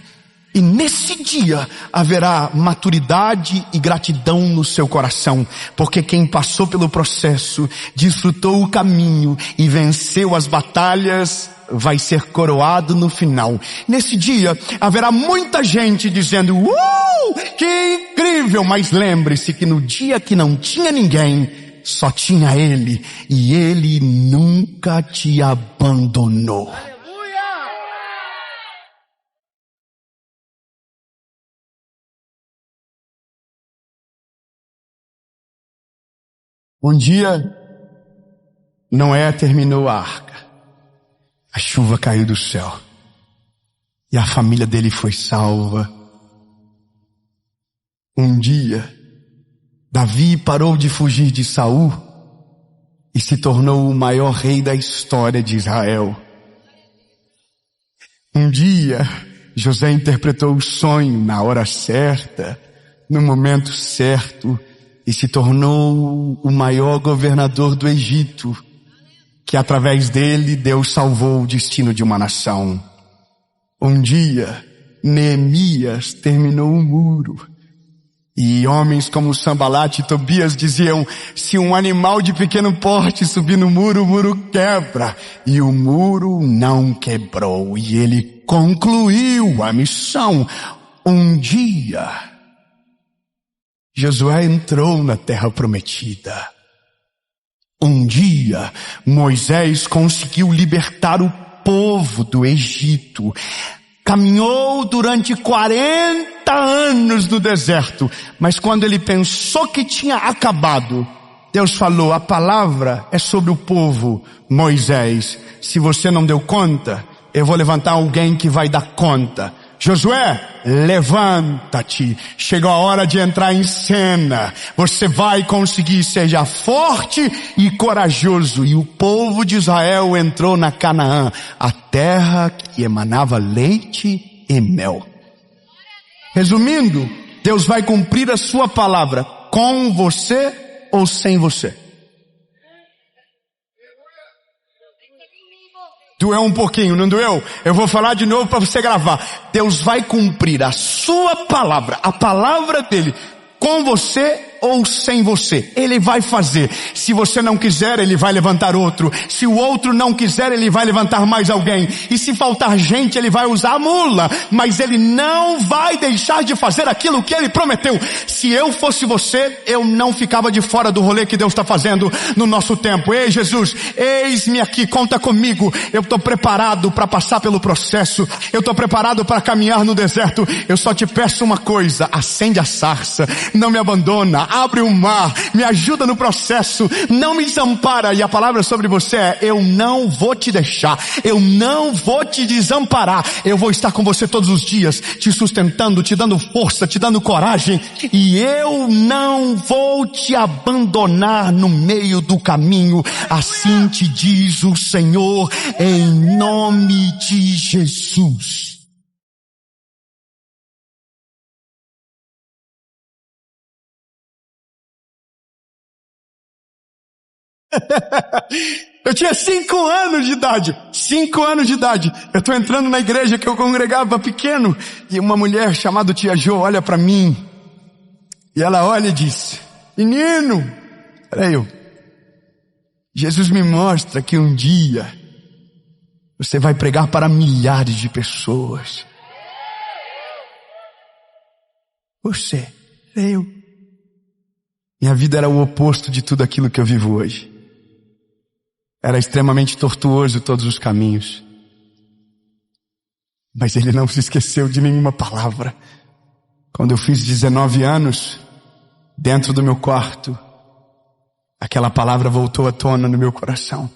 E nesse dia haverá maturidade e gratidão no seu coração, porque quem passou pelo processo, desfrutou o caminho e venceu as batalhas, vai ser coroado no final. Nesse dia haverá muita gente dizendo: que incrível! Mas lembre-se que no dia que não tinha ninguém, só tinha Ele, e Ele nunca te abandonou. Um dia, Noé terminou a arca. A chuva caiu do céu. E a família dele foi salva. Um dia, Davi parou de fugir de Saul e se tornou o maior rei da história de Israel. Um dia, José interpretou o sonho na hora certa, no momento certo, e se tornou o maior governador do Egito, que através dele Deus salvou o destino de uma nação. Um dia, Neemias terminou o muro. E homens como Sambalat e Tobias diziam: se um animal de pequeno porte subir no muro, o muro quebra. E o muro não quebrou. E ele concluiu a missão. Um dia, Josué entrou na terra prometida. Um dia, Moisés conseguiu libertar o povo do Egito. Caminhou durante 40 anos no deserto, mas quando ele pensou que tinha acabado, Deus falou: a palavra é sobre o povo, Moisés. Se você não deu conta, eu vou levantar alguém que vai dar conta. Josué, levanta-te. Chegou a hora de entrar em cena. Você vai conseguir, seja forte e corajoso. E o povo de Israel entrou na Canaã, a terra que emanava leite e mel. Resumindo, Deus vai cumprir a sua palavra com você ou sem você. Doeu um pouquinho, não doeu? Eu vou falar de novo para você gravar. Deus vai cumprir a sua palavra, a palavra dele, com você ou sem você. Ele vai fazer. Se você não quiser, Ele vai levantar outro. Se o outro não quiser, Ele vai levantar mais alguém. E se faltar gente, Ele vai usar a mula. Mas Ele não vai deixar de fazer aquilo que Ele prometeu. Se eu fosse você, eu não ficava de fora do rolê que Deus está fazendo no nosso tempo. Ei, Jesus, eis-me aqui, conta comigo. Eu estou preparado para passar pelo processo. Eu estou preparado para caminhar no deserto. Eu só te peço uma coisa: acende a sarça, não me abandona, abre o mar, me ajuda no processo, não me desampara. E a palavra sobre você é: eu não vou te deixar, eu não vou te desamparar, eu vou estar com você todos os dias, te sustentando, te dando força, te dando coragem, e eu não vou te abandonar no meio do caminho. Assim te diz o Senhor, em nome de Jesus. Eu tinha 5 anos de idade. 5 anos de idade. Eu estou entrando na igreja que eu congregava pequeno. E uma mulher chamada Tia Jo olha para mim. E ela olha e diz: menino, era eu. Jesus me mostra que um dia você vai pregar para milhares de pessoas. Você, era eu. Minha vida era o oposto de tudo aquilo que eu vivo hoje. Era extremamente tortuoso todos os caminhos. Mas Ele não se esqueceu de nenhuma palavra. Quando eu fiz 19 anos, dentro do meu quarto, aquela palavra voltou à tona no meu coração.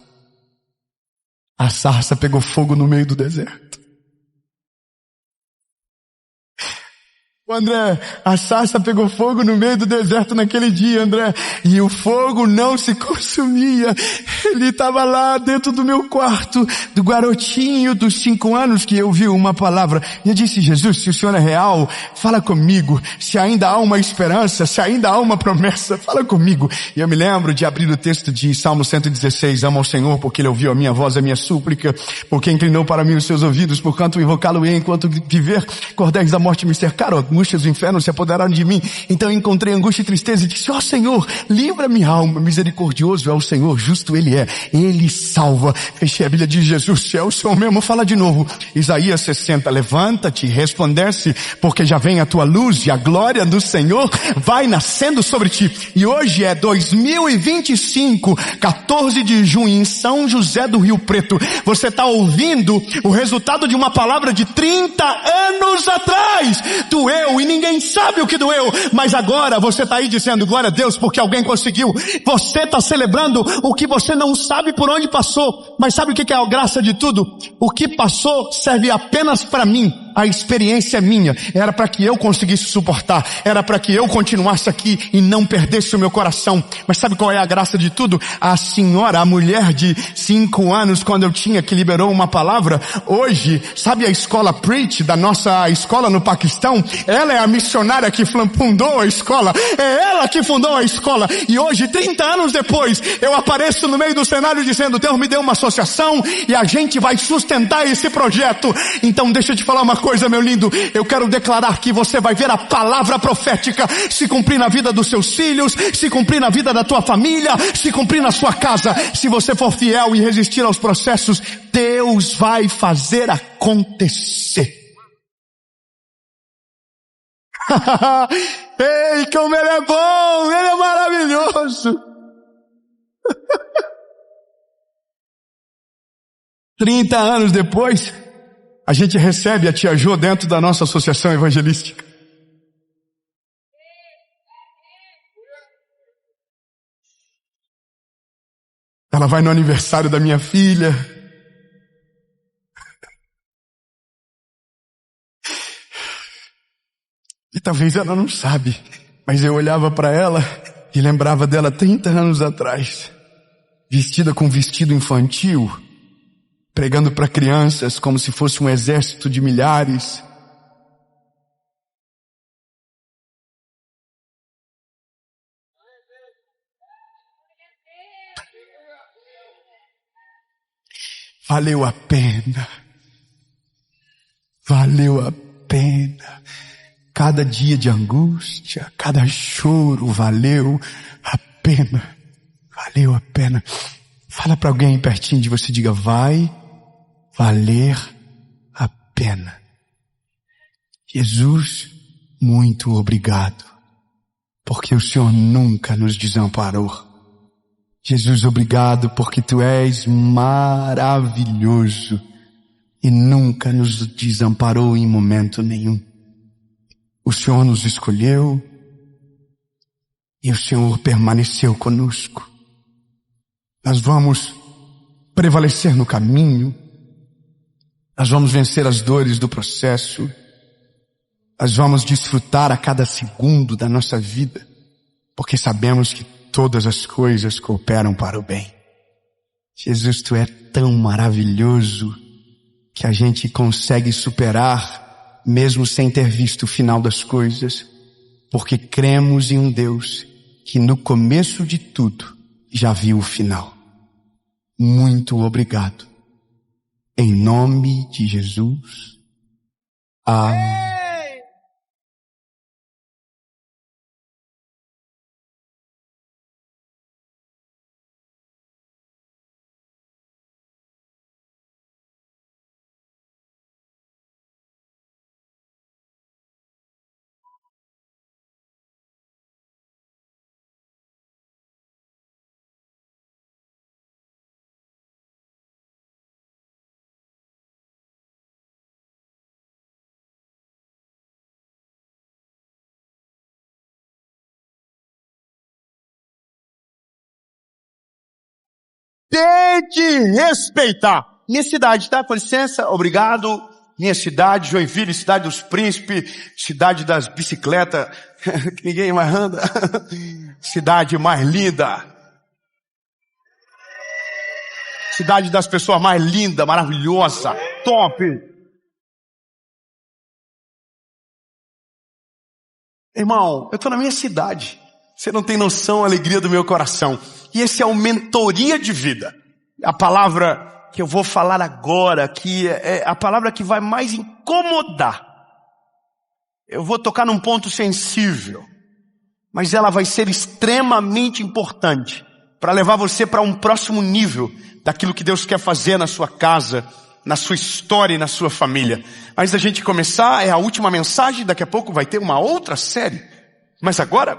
A sarça pegou fogo no meio do deserto. André, a sarça pegou fogo no meio do deserto naquele dia, André, e o fogo não se consumia. Ele estava lá dentro do meu quarto, do garotinho dos 5 anos, que eu vi uma palavra, e eu disse: Jesus, se o Senhor é real, fala comigo, se ainda há uma esperança, se ainda há uma promessa, fala comigo. E eu me lembro de abrir o texto de Salmo 116, amo ao Senhor porque Ele ouviu a minha voz, a minha súplica, porque inclinou para mim os seus ouvidos, porquanto invocá-lo-ei enquanto viver, cordéis da morte me cercaram, angústias do inferno se apoderaram de mim. Então eu encontrei angústia e tristeza e disse: ó Senhor, livra minha alma. Misericordioso é o Senhor, justo Ele é, Ele salva. Fechei a Bíblia de Jesus, se é o Senhor mesmo, fala de novo. Isaías 60, levanta-te, resplandece, porque já vem a tua luz e a glória do Senhor vai nascendo sobre ti. E hoje é 2025, 14 de junho, em São José do Rio Preto. Você está ouvindo o resultado de uma palavra de 30 anos atrás. Doeu e ninguém sabe o que doeu, mas agora você está aí dizendo glória a Deus porque alguém conseguiu. Você está celebrando o que você não sabe por onde passou, mas sabe o que é a graça de tudo? O que passou serve apenas para mim. A experiência é minha, era para que eu conseguisse suportar, era para que eu continuasse aqui e não perdesse o meu coração. Mas sabe qual é a graça de tudo? A senhora, a mulher de 5 anos, quando eu tinha, que liberou uma palavra, hoje, sabe a escola Preach, da nossa escola no Paquistão? Ela é a missionária que fundou a escola, é ela que fundou a escola, e hoje, 30 anos depois, eu apareço no meio do cenário dizendo: Deus me deu uma associação e a gente vai sustentar esse projeto. Então deixa eu te falar uma coisa, meu lindo, eu quero declarar que você vai ver a palavra profética se cumprir na vida dos seus filhos, se cumprir na vida da tua família, se cumprir na sua casa. Se você for fiel e resistir aos processos, Deus vai fazer acontecer. Ei, como Ele é bom, Ele é maravilhoso. 30 anos depois, a gente recebe a Tia Jo dentro da nossa associação evangelística. Ela vai no aniversário da minha filha. E talvez ela não sabe, mas eu olhava para ela e lembrava dela 30 anos atrás, vestida com vestido infantil, pregando para crianças como se fosse um exército de milhares. Valeu a pena. Valeu a pena. Cada dia de angústia, cada choro valeu a pena. Valeu a pena. Fala para alguém pertinho de você, diga, vai valer a pena. Jesus, muito obrigado, porque o Senhor nunca nos desamparou. Jesus, obrigado porque Tu és maravilhoso e nunca nos desamparou em momento nenhum. O Senhor nos escolheu e o Senhor permaneceu conosco. Nós vamos prevalecer no caminho, nós vamos vencer as dores do processo, nós vamos desfrutar a cada segundo da nossa vida, porque sabemos que todas as coisas cooperam para o bem. Jesus, Tu é tão maravilhoso que a gente consegue superar mesmo sem ter visto o final das coisas, porque cremos em um Deus que no começo de tudo já viu o final. Muito obrigado. Em nome de Jesus. Amém. Tente respeitar. Minha cidade, tá? Com licença, obrigado. Minha cidade, Joinville, cidade dos príncipes, cidade das bicicletas, que ninguém mais anda. Cidade mais linda. Cidade das pessoas mais lindas, maravilhosa, top. Irmão, eu tô na minha cidade. Você não tem noção da alegria do meu coração. E esse é o mentoria de vida. A palavra que eu vou falar agora, que é a palavra que vai mais incomodar. Eu vou tocar num ponto sensível, mas ela vai ser extremamente importante para levar você para um próximo nível daquilo que Deus quer fazer na sua casa, na sua história e na sua família. Antes da gente começar, é a última mensagem, daqui a pouco vai ter uma outra série. Mas agora,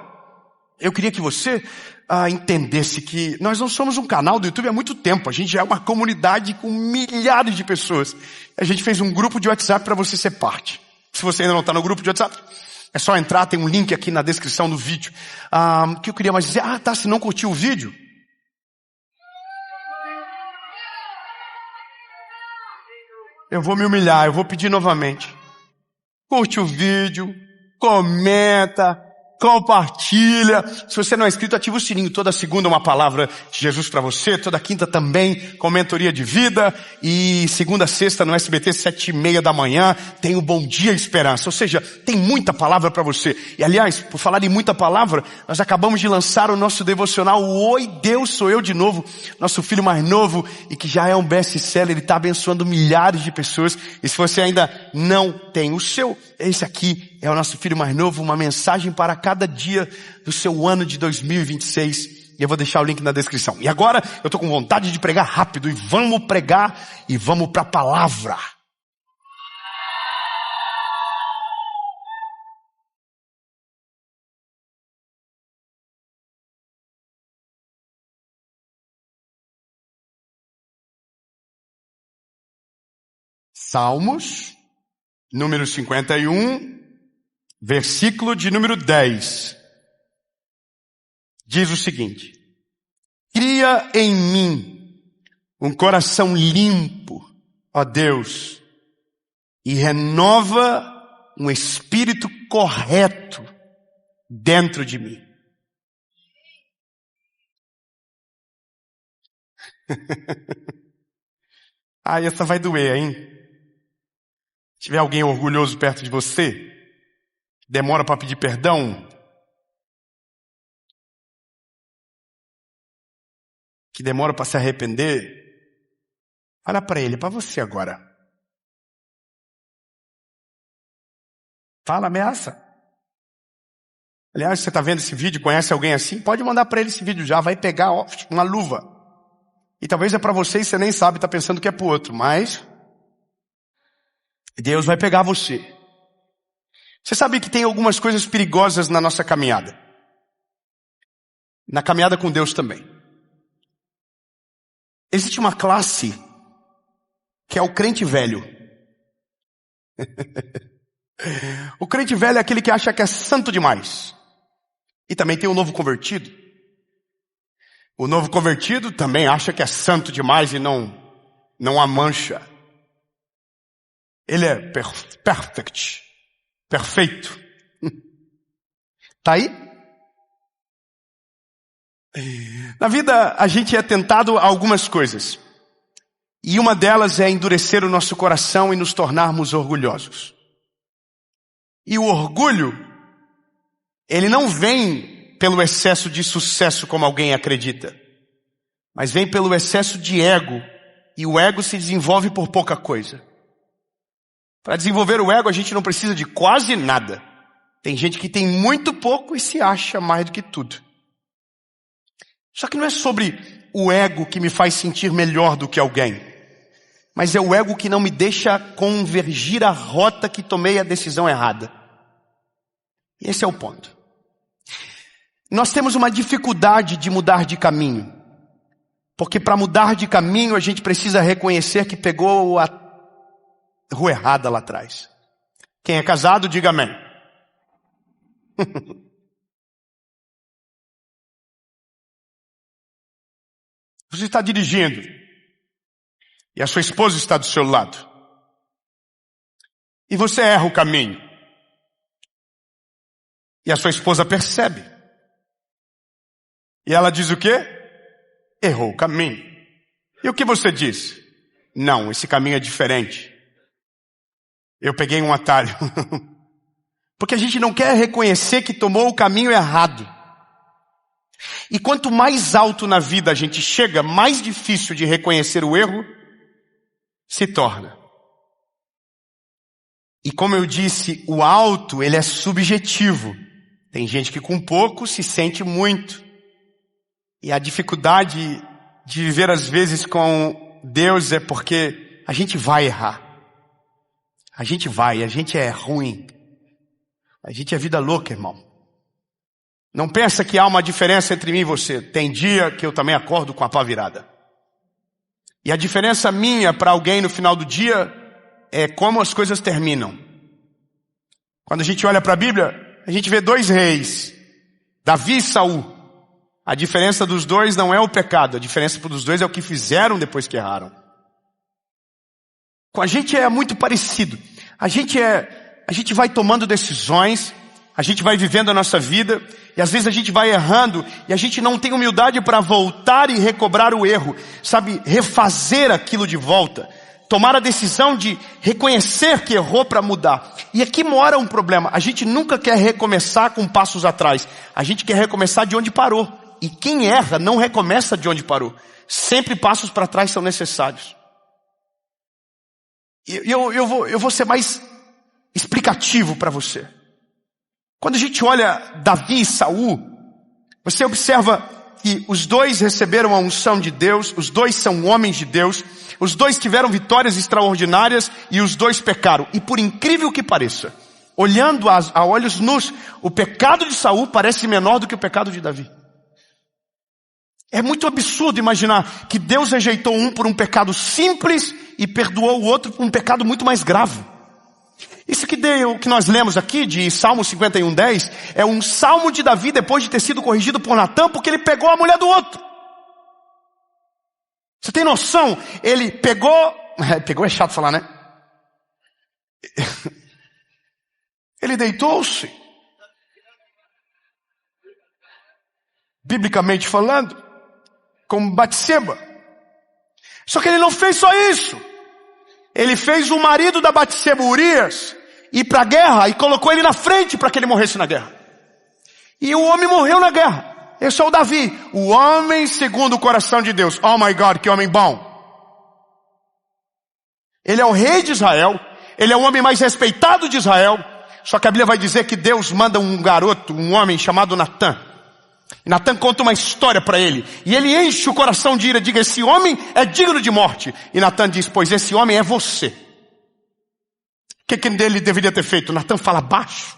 eu queria que você entendesse que nós não somos um canal do YouTube há muito tempo. A gente já é uma comunidade com milhares de pessoas. A gente fez um grupo de WhatsApp para você ser parte. Se você ainda não está no grupo de WhatsApp, é só entrar, tem um link aqui na descrição do vídeo. O que eu queria mais dizer? Se não curtiu o vídeo, eu vou me humilhar, eu vou pedir novamente. Curte o vídeo, comenta, compartilha. Se você não é inscrito, ativa o sininho. Toda segunda uma palavra de Jesus para você. Toda quinta também com mentoria de vida. E segunda a sexta no SBT 7:30 da manhã tem o Bom Dia Esperança. Ou seja, tem muita palavra para você. E aliás, por falar em muita palavra, nós acabamos de lançar o nosso devocional Oi Deus Sou Eu de Novo. Nosso filho mais novo e que já é um best-seller. Ele está abençoando milhares de pessoas. E se você ainda não tem o seu, esse aqui é o nosso filho mais novo, uma mensagem para cada dia do seu ano de 2026. E eu vou deixar o link na descrição. E agora eu estou com vontade de pregar rápido. E vamos pregar e vamos para a palavra. Salmos, número 51, versículo de número 10. Diz o seguinte: cria em mim um coração limpo, ó Deus, e renova um espírito correto dentro de mim. Essa vai doer, hein? Se tiver alguém orgulhoso perto de você, demora para pedir perdão, que demora para se arrepender, olha para ele, para você agora. Fala, ameaça. Aliás, você está vendo esse vídeo, conhece alguém assim? Pode mandar para ele esse vídeo já, vai pegar uma luva. E talvez é para você e você nem sabe, está pensando que é para o outro, mas Deus vai pegar você. Você sabe que tem algumas coisas perigosas na nossa caminhada. Na caminhada com Deus também. Existe uma classe que é o crente velho. O crente velho é aquele que acha que é santo demais. E também tem o novo convertido. O novo convertido também acha que é santo demais e não há mancha. Ele é perfeito. Tá aí? Na vida a gente é tentado a algumas coisas. E uma delas é endurecer o nosso coração e nos tornarmos orgulhosos. E o orgulho, ele não vem pelo excesso de sucesso como alguém acredita, mas vem pelo excesso de ego, e o ego se desenvolve por pouca coisa. Para desenvolver o ego a gente não precisa de quase nada. Tem gente que tem muito pouco e se acha mais do que tudo. Só que não é sobre o ego que me faz sentir melhor do que alguém, mas é o ego que não me deixa convergir a rota que tomei a decisão errada. E esse é o ponto. Nós temos uma dificuldade de mudar de caminho. Porque para mudar de caminho a gente precisa reconhecer que pegou a rua errada lá atrás. Quem é casado, diga amém. Você está dirigindo e a sua esposa está do seu lado. E você erra o caminho. E a sua esposa percebe. E ela diz o quê? Errou o caminho. E o que você diz? Não, esse caminho é diferente. Eu peguei um atalho. Porque a gente não quer reconhecer que tomou o caminho errado. E quanto mais alto na vida a gente chega, mais difícil de reconhecer o erro se torna. E como eu disse, o alto, ele é subjetivo. Tem gente que com pouco se sente muito. E a dificuldade de viver às vezes com Deus é porque a gente vai errar. A gente é ruim. A gente é vida louca, irmão. Não pensa que há uma diferença entre mim e você. Tem dia que eu também acordo com a pá virada. E a diferença minha para alguém no final do dia é como as coisas terminam. Quando a gente olha para a Bíblia, a gente vê dois reis, Davi e Saul. A diferença dos dois não é o pecado, a diferença dos dois é o que fizeram depois que erraram. Com a gente é muito parecido. A gente vai tomando decisões, a gente vai vivendo a nossa vida, e às vezes a gente vai errando, e a gente não tem humildade para voltar e recobrar o erro, sabe, refazer aquilo de volta, tomar a decisão de reconhecer que errou para mudar. E aqui mora um problema, a gente nunca quer recomeçar com passos atrás, a gente quer recomeçar de onde parou. E quem erra não recomeça de onde parou. Sempre passos para trás são necessários. Eu vou ser mais explicativo para você. Quando a gente olha Davi e Saul, você observa que os dois receberam a unção de Deus, os dois são homens de Deus, os dois tiveram vitórias extraordinárias e os dois pecaram. E por incrível que pareça, olhando a olhos nus, o pecado de Saul parece menor do que o pecado de Davi. É muito absurdo imaginar que Deus rejeitou um por um pecado simples e perdoou o outro por um pecado muito mais grave. Isso que nós lemos aqui de Salmo 51:10 é um salmo de Davi depois de ter sido corrigido por Natã porque ele pegou a mulher do outro. Você tem noção? Ele pegou é chato falar, né? Ele deitou-se. Biblicamente falando, com Batseba. Só que ele não fez só isso. Ele fez o marido da Batseba, Urias, ir para a guerra e colocou ele na frente para que ele morresse na guerra. E o homem morreu na guerra. Esse é o Davi, o homem segundo o coração de Deus. Oh my God, que homem bom. Ele é o rei de Israel, ele é o homem mais respeitado de Israel, Só que a Bíblia vai dizer que Deus manda um garoto, um homem chamado Natã. E Natã conta uma história para ele. E ele enche o coração de ira, diga, esse homem é digno de morte. E Natã diz, pois esse homem é você. O que ele deveria ter feito? Natã fala baixo.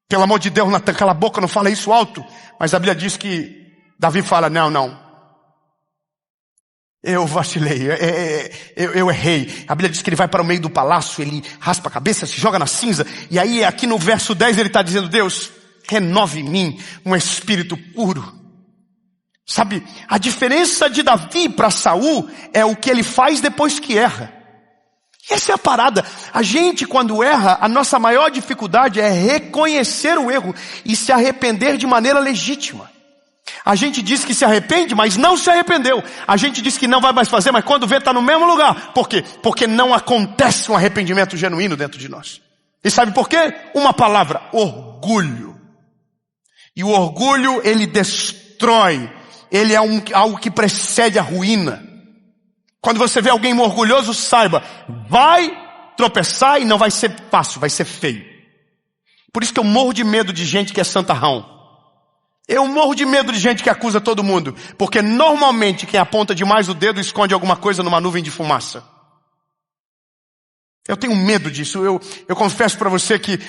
Pelo amor de Deus, Natã, cala a boca, não fala isso alto. Mas a Bíblia diz que Davi fala, não. Eu vacilei, eu errei. A Bíblia diz que ele vai para o meio do palácio, ele raspa a cabeça, se joga na cinza. E aí aqui no verso 10 ele está dizendo, Deus, renove em mim um espírito puro. Sabe, a diferença de Davi para Saul é o que ele faz depois que erra. Essa é a parada. A gente, quando erra, a nossa maior dificuldade é reconhecer o erro e se arrepender de maneira legítima. A gente diz que se arrepende, mas não se arrependeu. A gente diz que não vai mais fazer, mas quando vê está no mesmo lugar. Por quê? Porque não acontece um arrependimento genuíno dentro de nós. E sabe por quê? Uma palavra, orgulho. E o orgulho, ele destrói. Ele é algo que precede a ruína. Quando você vê alguém orgulhoso, saiba, vai tropeçar e não vai ser fácil, vai ser feio. Por isso que eu morro de medo de gente que é santarrão. Eu morro de medo de gente que acusa todo mundo. Porque normalmente quem aponta demais o dedo esconde alguma coisa numa nuvem de fumaça. Eu tenho medo disso. Eu confesso para você que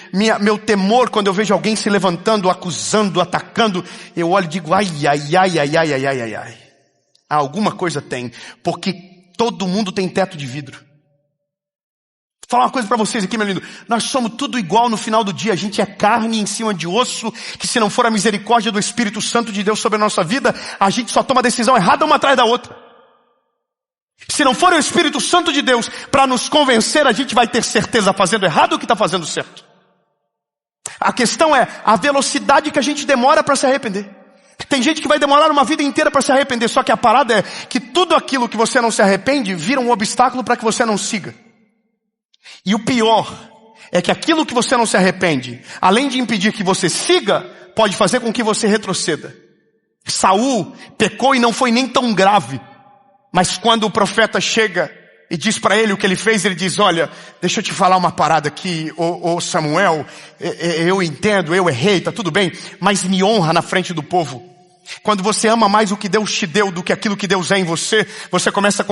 meu temor quando eu vejo alguém se levantando, acusando, atacando, eu olho e digo, ai. Alguma coisa tem. Porque todo mundo tem teto de vidro. Vou falar uma coisa para vocês aqui, meu lindo. Nós somos tudo igual no final do dia. A gente é carne em cima de osso, que se não for a misericórdia do Espírito Santo de Deus sobre a nossa vida, a gente só toma decisão errada uma atrás da outra. Se não for o Espírito Santo de Deus para nos convencer, a gente vai ter certeza fazendo errado ou que está fazendo certo. A questão é a velocidade que a gente demora para se arrepender. Tem gente que vai demorar uma vida inteira para se arrepender, só que a parada é que tudo aquilo que você não se arrepende vira um obstáculo para que você não siga. E o pior é que aquilo que você não se arrepende, além de impedir que você siga, pode fazer com que você retroceda. Saul pecou e não foi nem tão grave, mas quando o profeta chega e diz para ele o que ele fez, ele diz, olha, deixa eu te falar uma parada aqui, ô Samuel, eu entendo, eu errei, tá tudo bem, mas me honra na frente do povo. Quando você ama mais o que Deus te deu do que aquilo que Deus é em você, você começa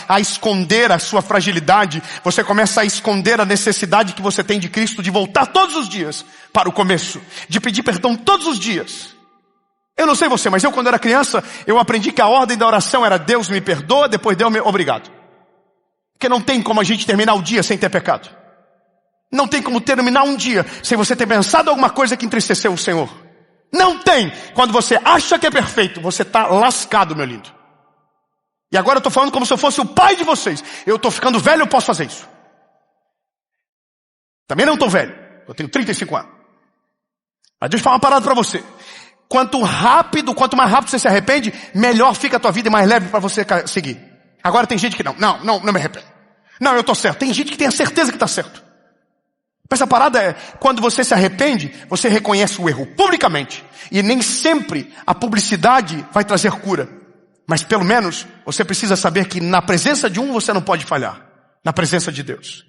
a esconder a sua fragilidade, você começa a esconder a necessidade que você tem de Cristo, de voltar todos os dias para o começo, de pedir perdão todos os dias. Eu não sei você, mas eu quando era criança, eu aprendi que a ordem da oração era Deus me perdoa, depois Deus me obrigado. Porque não tem como a gente terminar o dia sem ter pecado. Não tem como terminar um dia sem você ter pensado alguma coisa que entristeceu o Senhor. Não tem. Quando você acha que é perfeito, você está lascado, meu lindo. E agora eu estou falando como se eu fosse o pai de vocês. Eu estou ficando velho, eu posso fazer isso. Também não estou velho. Eu tenho 35 anos. Mas deixa eu falar uma parada para você. Quanto mais rápido você se arrepende, melhor fica a tua vida e mais leve para você seguir. Agora tem gente que não me arrependo. Não, eu estou certo. Tem gente que tem a certeza que está certo. Essa parada é, quando você se arrepende, você reconhece o erro publicamente. E nem sempre a publicidade vai trazer cura. Mas pelo menos, você precisa saber que na presença de um você não pode falhar. Na presença de Deus.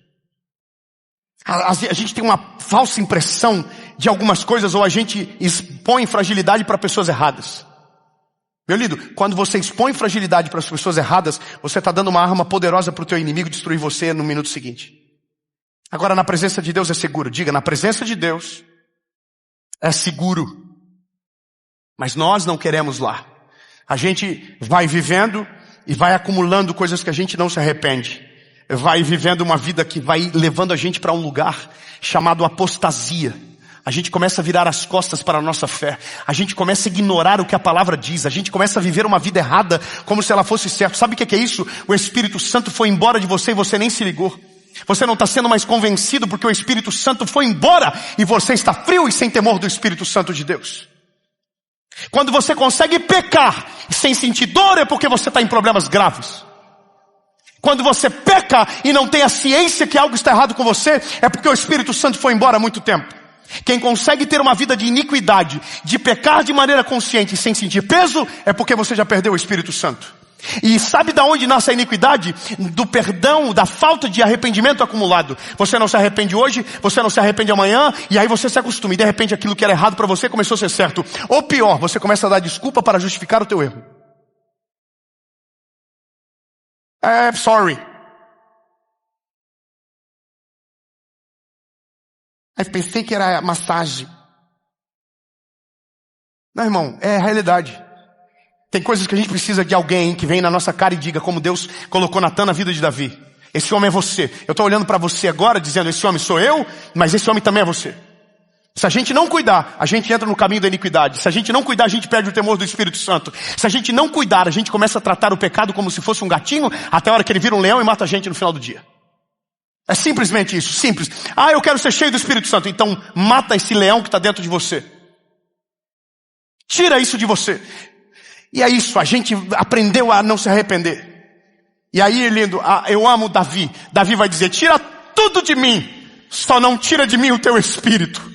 A gente tem uma falsa impressão de algumas coisas, ou a gente expõe fragilidade para pessoas erradas. Meu lindo, quando você expõe fragilidade para as pessoas erradas, você está dando uma arma poderosa para o teu inimigo destruir você no minuto seguinte. Agora, na presença de Deus é seguro. Diga, na presença de Deus é seguro. Mas nós não queremos lá. A gente vai vivendo e vai acumulando coisas que a gente não se arrepende. Vai vivendo uma vida que vai levando a gente para um lugar chamado apostasia. A gente começa a virar as costas para a nossa fé. A gente começa a ignorar o que a palavra diz. A gente começa a viver uma vida errada como se ela fosse certa. Sabe o que é isso? O Espírito Santo foi embora de você e você nem se ligou. Você não está sendo mais convencido porque o Espírito Santo foi embora e você está frio e sem temor do Espírito Santo de Deus. Quando você consegue pecar sem sentir dor é porque você está em problemas graves. Quando você peca e não tem a ciência que algo está errado com você, é porque o Espírito Santo foi embora há muito tempo. Quem consegue ter uma vida de iniquidade, de pecar de maneira consciente e sem sentir peso, é porque você já perdeu o Espírito Santo. E sabe de onde nasce a iniquidade? Do perdão, da falta de arrependimento acumulado. Você não se arrepende hoje, você não se arrepende amanhã, e aí você se acostuma, e de repente aquilo que era errado para você começou a ser certo. Ou pior, você começa a dar desculpa para justificar o teu erro. Sorry. Mas pensei que era massagem. Não, irmão, é a realidade. Tem coisas que a gente precisa de alguém que vem na nossa cara e diga como Deus colocou Natan na vida de Davi. Esse homem é você. Eu estou olhando para você agora dizendo, esse homem sou eu, mas esse homem também é você. Se a gente não cuidar, a gente entra no caminho da iniquidade. Se a gente não cuidar, a gente perde o temor do Espírito Santo. Se a gente não cuidar, a gente começa a tratar o pecado como se fosse um gatinho, até a hora que ele vira um leão e mata a gente no final do dia. É simplesmente isso, simples. Eu quero ser cheio do Espírito Santo. Então mata esse leão que está dentro de você. Tira isso de você. E é isso, a gente aprendeu a não se arrepender. E aí, lindo, eu amo Davi. Davi vai dizer, tira tudo de mim, só não tira de mim o teu espírito.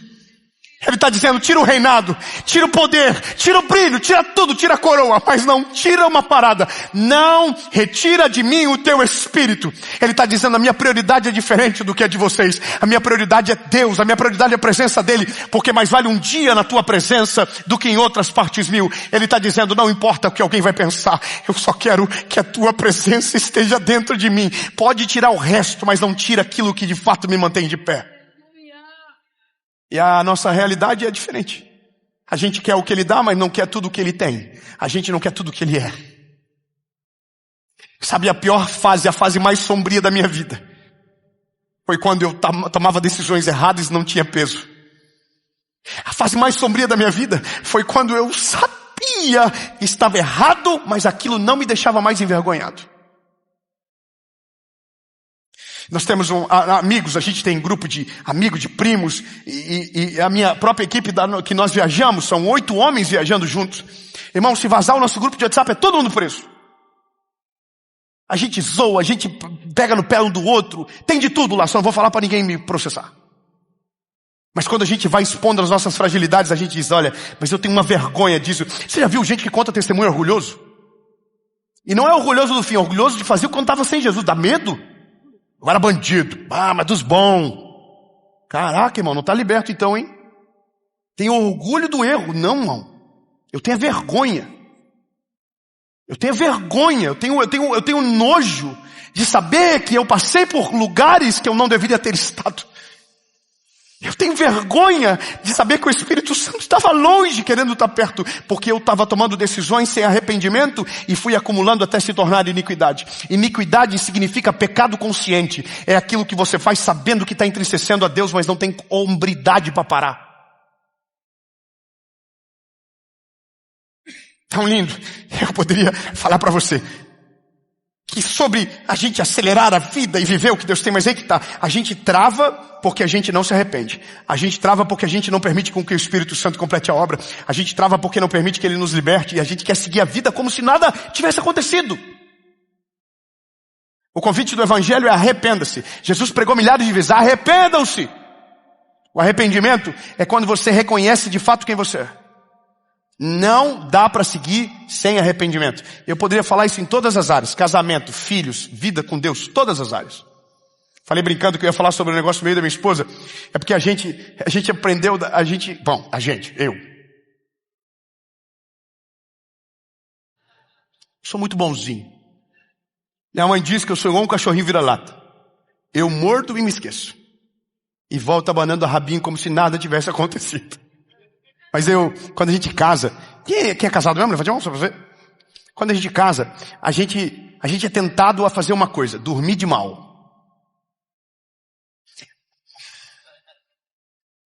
Ele está dizendo, tira o reinado, tira o poder, tira o brilho, tira tudo, tira a coroa, mas não tira uma parada. Não retira de mim o teu espírito. Ele está dizendo, a minha prioridade é diferente do que a de vocês. A minha prioridade é Deus, a minha prioridade é a presença dEle, porque mais vale um dia na tua presença do que em outras partes mil. Ele está dizendo, não importa o que alguém vai pensar, eu só quero que a tua presença esteja dentro de mim. Pode tirar o resto, mas não tira aquilo que de fato me mantém de pé. E a nossa realidade é diferente. A gente quer o que Ele dá, mas não quer tudo o que Ele tem. A gente não quer tudo o que Ele é. Sabe a pior fase, a fase mais sombria da minha vida? Foi quando eu tomava decisões erradas e não tinha peso. A fase mais sombria da minha vida foi quando eu sabia que estava errado, mas aquilo não me deixava mais envergonhado. Nós temos amigos, a gente tem grupo de amigos, de primos, e a minha própria equipe que nós viajamos, são 8 homens viajando juntos. Irmão, se vazar o nosso grupo de WhatsApp, é todo mundo preso. A gente zoa, a gente pega no pé um do outro, tem de tudo lá, só não vou falar para ninguém me processar. Mas quando a gente vai expondo as nossas fragilidades, a gente diz, olha, mas eu tenho uma vergonha disso. Você já viu gente que conta testemunho orgulhoso? E não é orgulhoso do fim, é orgulhoso de fazer quando estava sem Jesus, dá medo. Agora bandido. Mas dos bons. Caraca, irmão, não está liberto então, hein? Tem orgulho do erro. Não, irmão. Eu tenho vergonha. Eu tenho vergonha. Eu tenho nojo de saber que eu passei por lugares que eu não deveria ter estado. Eu tenho vergonha de saber que o Espírito Santo estava longe querendo estar perto, porque eu estava tomando decisões sem arrependimento e fui acumulando até se tornar iniquidade. Iniquidade significa pecado consciente. É aquilo que você faz sabendo que está entristecendo a Deus, mas não tem hombridade para parar. Tão lindo. Eu poderia falar para você que sobre a gente acelerar a vida e viver o que Deus tem, mas aí que tá. A gente trava porque a gente não se arrepende. A gente trava porque a gente não permite com que o Espírito Santo complete a obra. A gente trava porque não permite que Ele nos liberte. E a gente quer seguir a vida como se nada tivesse acontecido. O convite do Evangelho é arrependa-se. Jesus pregou milhares de vezes, arrependam-se. O arrependimento é quando você reconhece de fato quem você é. Não dá para seguir sem arrependimento. Eu poderia falar isso em todas as áreas. Casamento, filhos, vida com Deus, todas as áreas. Falei brincando que eu ia falar sobre o negócio meio da minha esposa. É porque a gente aprendeu, eu. Sou muito bonzinho. Minha mãe diz que eu sou igual um cachorrinho vira-lata. Eu mordo e me esqueço. E volto abanando a rabinho como se nada tivesse acontecido. Mas quando a gente casa, quem é casado mesmo? Levante a mão só pra você. Quando a gente casa, a gente é tentado a fazer uma coisa, dormir de mal.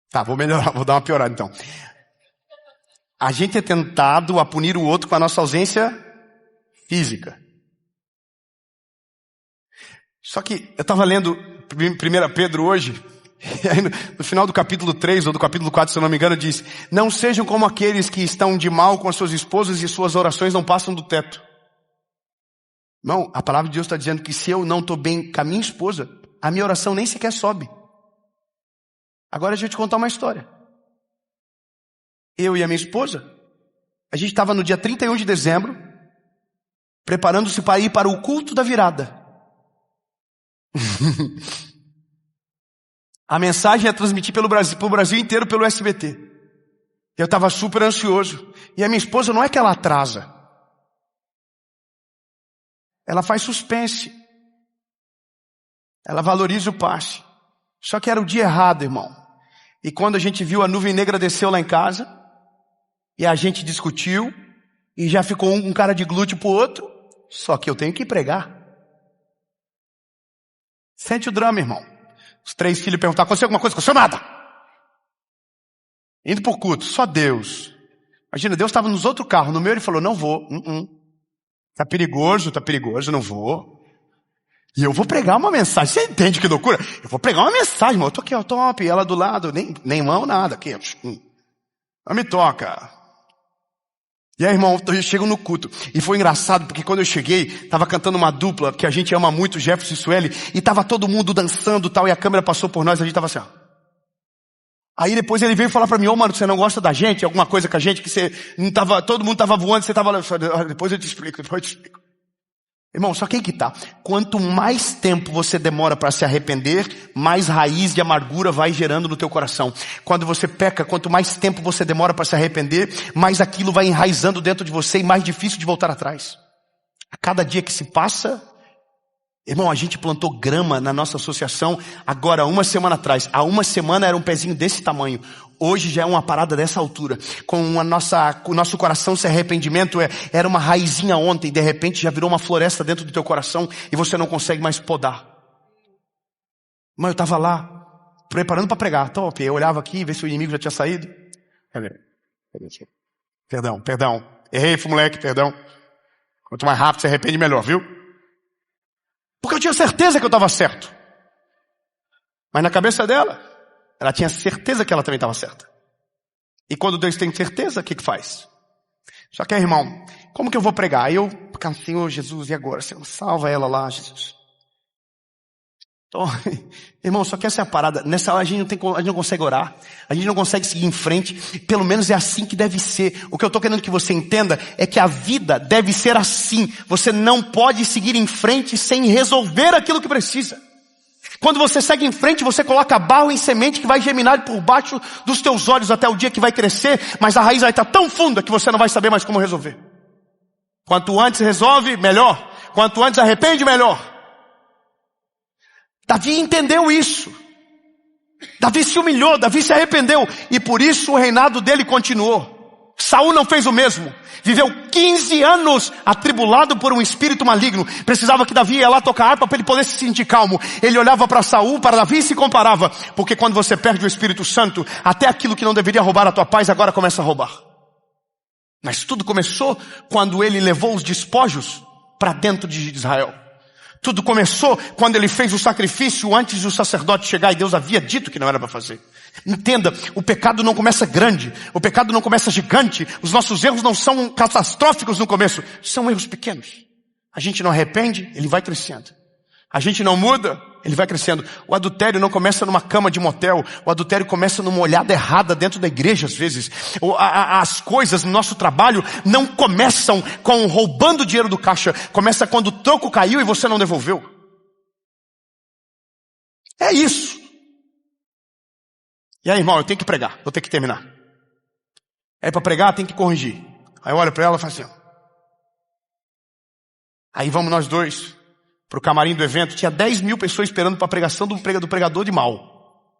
Tá, vou melhorar, vou dar uma piorada então. A gente é tentado a punir o outro com a nossa ausência física. Só que eu estava lendo 1 Pedro hoje, e aí no final do capítulo 3 ou do capítulo 4, se eu não me engano, diz: não sejam como aqueles que estão de mal com as suas esposas e suas orações não passam do teto. Não, a palavra de Deus está dizendo que se eu não estou bem com a minha esposa, a minha oração nem sequer sobe. Agora deixa eu te contar uma história. Eu e a minha esposa, a gente estava no dia 31 de dezembro, preparando-se para ir para o culto da virada. A mensagem é transmitir pelo Brasil inteiro pelo SBT. Eu estava super ansioso. E a minha esposa não é que ela atrasa. Ela faz suspense. Ela valoriza o passe. Só que era o dia errado, irmão. E quando a gente viu, a nuvem negra desceu lá em casa. E a gente discutiu. E já ficou um cara de glúteo pro outro. Só que eu tenho que pregar. Sente o drama, irmão. Os 3 filhos perguntaram, aconteceu alguma coisa? Aconteceu nada. Indo por culto, só Deus. Imagina, Deus estava nos outros carros. No meu ele falou, não vou. Tá perigoso, não vou. E eu vou pregar uma mensagem. Você entende que loucura? Eu vou pregar uma mensagem, irmão. Eu tô aqui, ó, top. Ela do lado, nem mão, nada. Aqui, não me toca. E aí, irmão, eu chego no culto. E foi engraçado, porque quando eu cheguei, tava cantando uma dupla, que a gente ama muito, Jefferson e Sueli, e tava todo mundo dançando e tal, e a câmera passou por nós, a gente tava assim, ó. Aí depois ele veio falar pra mim, mano, você não gosta da gente? Alguma coisa com a gente que você não tava, todo mundo tava voando, você tava lá. Depois eu te explico. Irmão, só que aí que tá. Quanto mais tempo você demora para se arrepender, mais raiz de amargura vai gerando no teu coração. Quando você peca, quanto mais tempo você demora para se arrepender, mais aquilo vai enraizando dentro de você e mais difícil de voltar atrás. A cada dia que se passa, irmão, a gente plantou grama na nossa associação agora 1 semana atrás. Há 1 semana era um pezinho desse tamanho. Hoje já é uma parada dessa altura. Com o nosso coração sem arrependimento, era uma raizinha ontem, de repente já virou uma floresta dentro do teu coração e você não consegue mais podar. Mas eu estava lá, preparando para pregar. Top, eu olhava aqui, ver se o inimigo já tinha saído. Perdão. Errei, moleque, perdão. Quanto mais rápido se arrepende, melhor, viu? Porque eu tinha certeza que eu estava certo. Mas na cabeça dela, ela tinha certeza que ela também estava certa. E quando Deus tem certeza, o que faz? Só que, irmão, como que eu vou pregar? Aí eu, Senhor Jesus, e agora? Senhor, salva ela lá, Jesus. Então, irmão, só que essa é a parada. Nessa hora a gente não consegue orar. A gente não consegue seguir em frente. Pelo menos é assim que deve ser. O que eu estou querendo que você entenda é que a vida deve ser assim. Você não pode seguir em frente sem resolver aquilo que precisa. Quando você segue em frente, você coloca barro em semente que vai germinar por baixo dos teus olhos até o dia que vai crescer, mas a raiz vai estar tão funda que você não vai saber mais como resolver. Quanto antes resolve, melhor. Quanto antes arrepende, melhor. Davi entendeu isso. Davi se humilhou, Davi se arrependeu. E por isso o reinado dele continuou. Saul não fez o mesmo. Viveu 15 anos atribulado por um espírito maligno. Precisava que Davi ia lá tocar harpa para ele poder se sentir calmo. Ele olhava para Saul, para Davi e se comparava. Porque quando você perde o Espírito Santo, até aquilo que não deveria roubar a tua paz agora começa a roubar. Mas tudo começou quando ele levou os despojos para dentro de Israel. Tudo começou quando ele fez o sacrifício antes do sacerdote chegar e Deus havia dito que não era para fazer. Entenda, o pecado não começa grande, o pecado não começa gigante, os nossos erros não são catastróficos no começo, são erros pequenos. A gente não arrepende, ele vai crescendo. A gente não muda, ele vai crescendo. O adultério não começa numa cama de motel, o adultério começa numa olhada errada dentro da igreja às vezes. As coisas no nosso trabalho não começam com roubando o dinheiro do caixa, começa quando o troco caiu e você não devolveu. É isso. E aí, irmão, eu tenho que pregar, vou ter que terminar. Aí para pregar tem que corrigir. Aí eu olho para ela e falo assim, ó. Aí vamos nós dois pro camarim do evento. Tinha 10 mil pessoas esperando para a pregação do pregador de mal.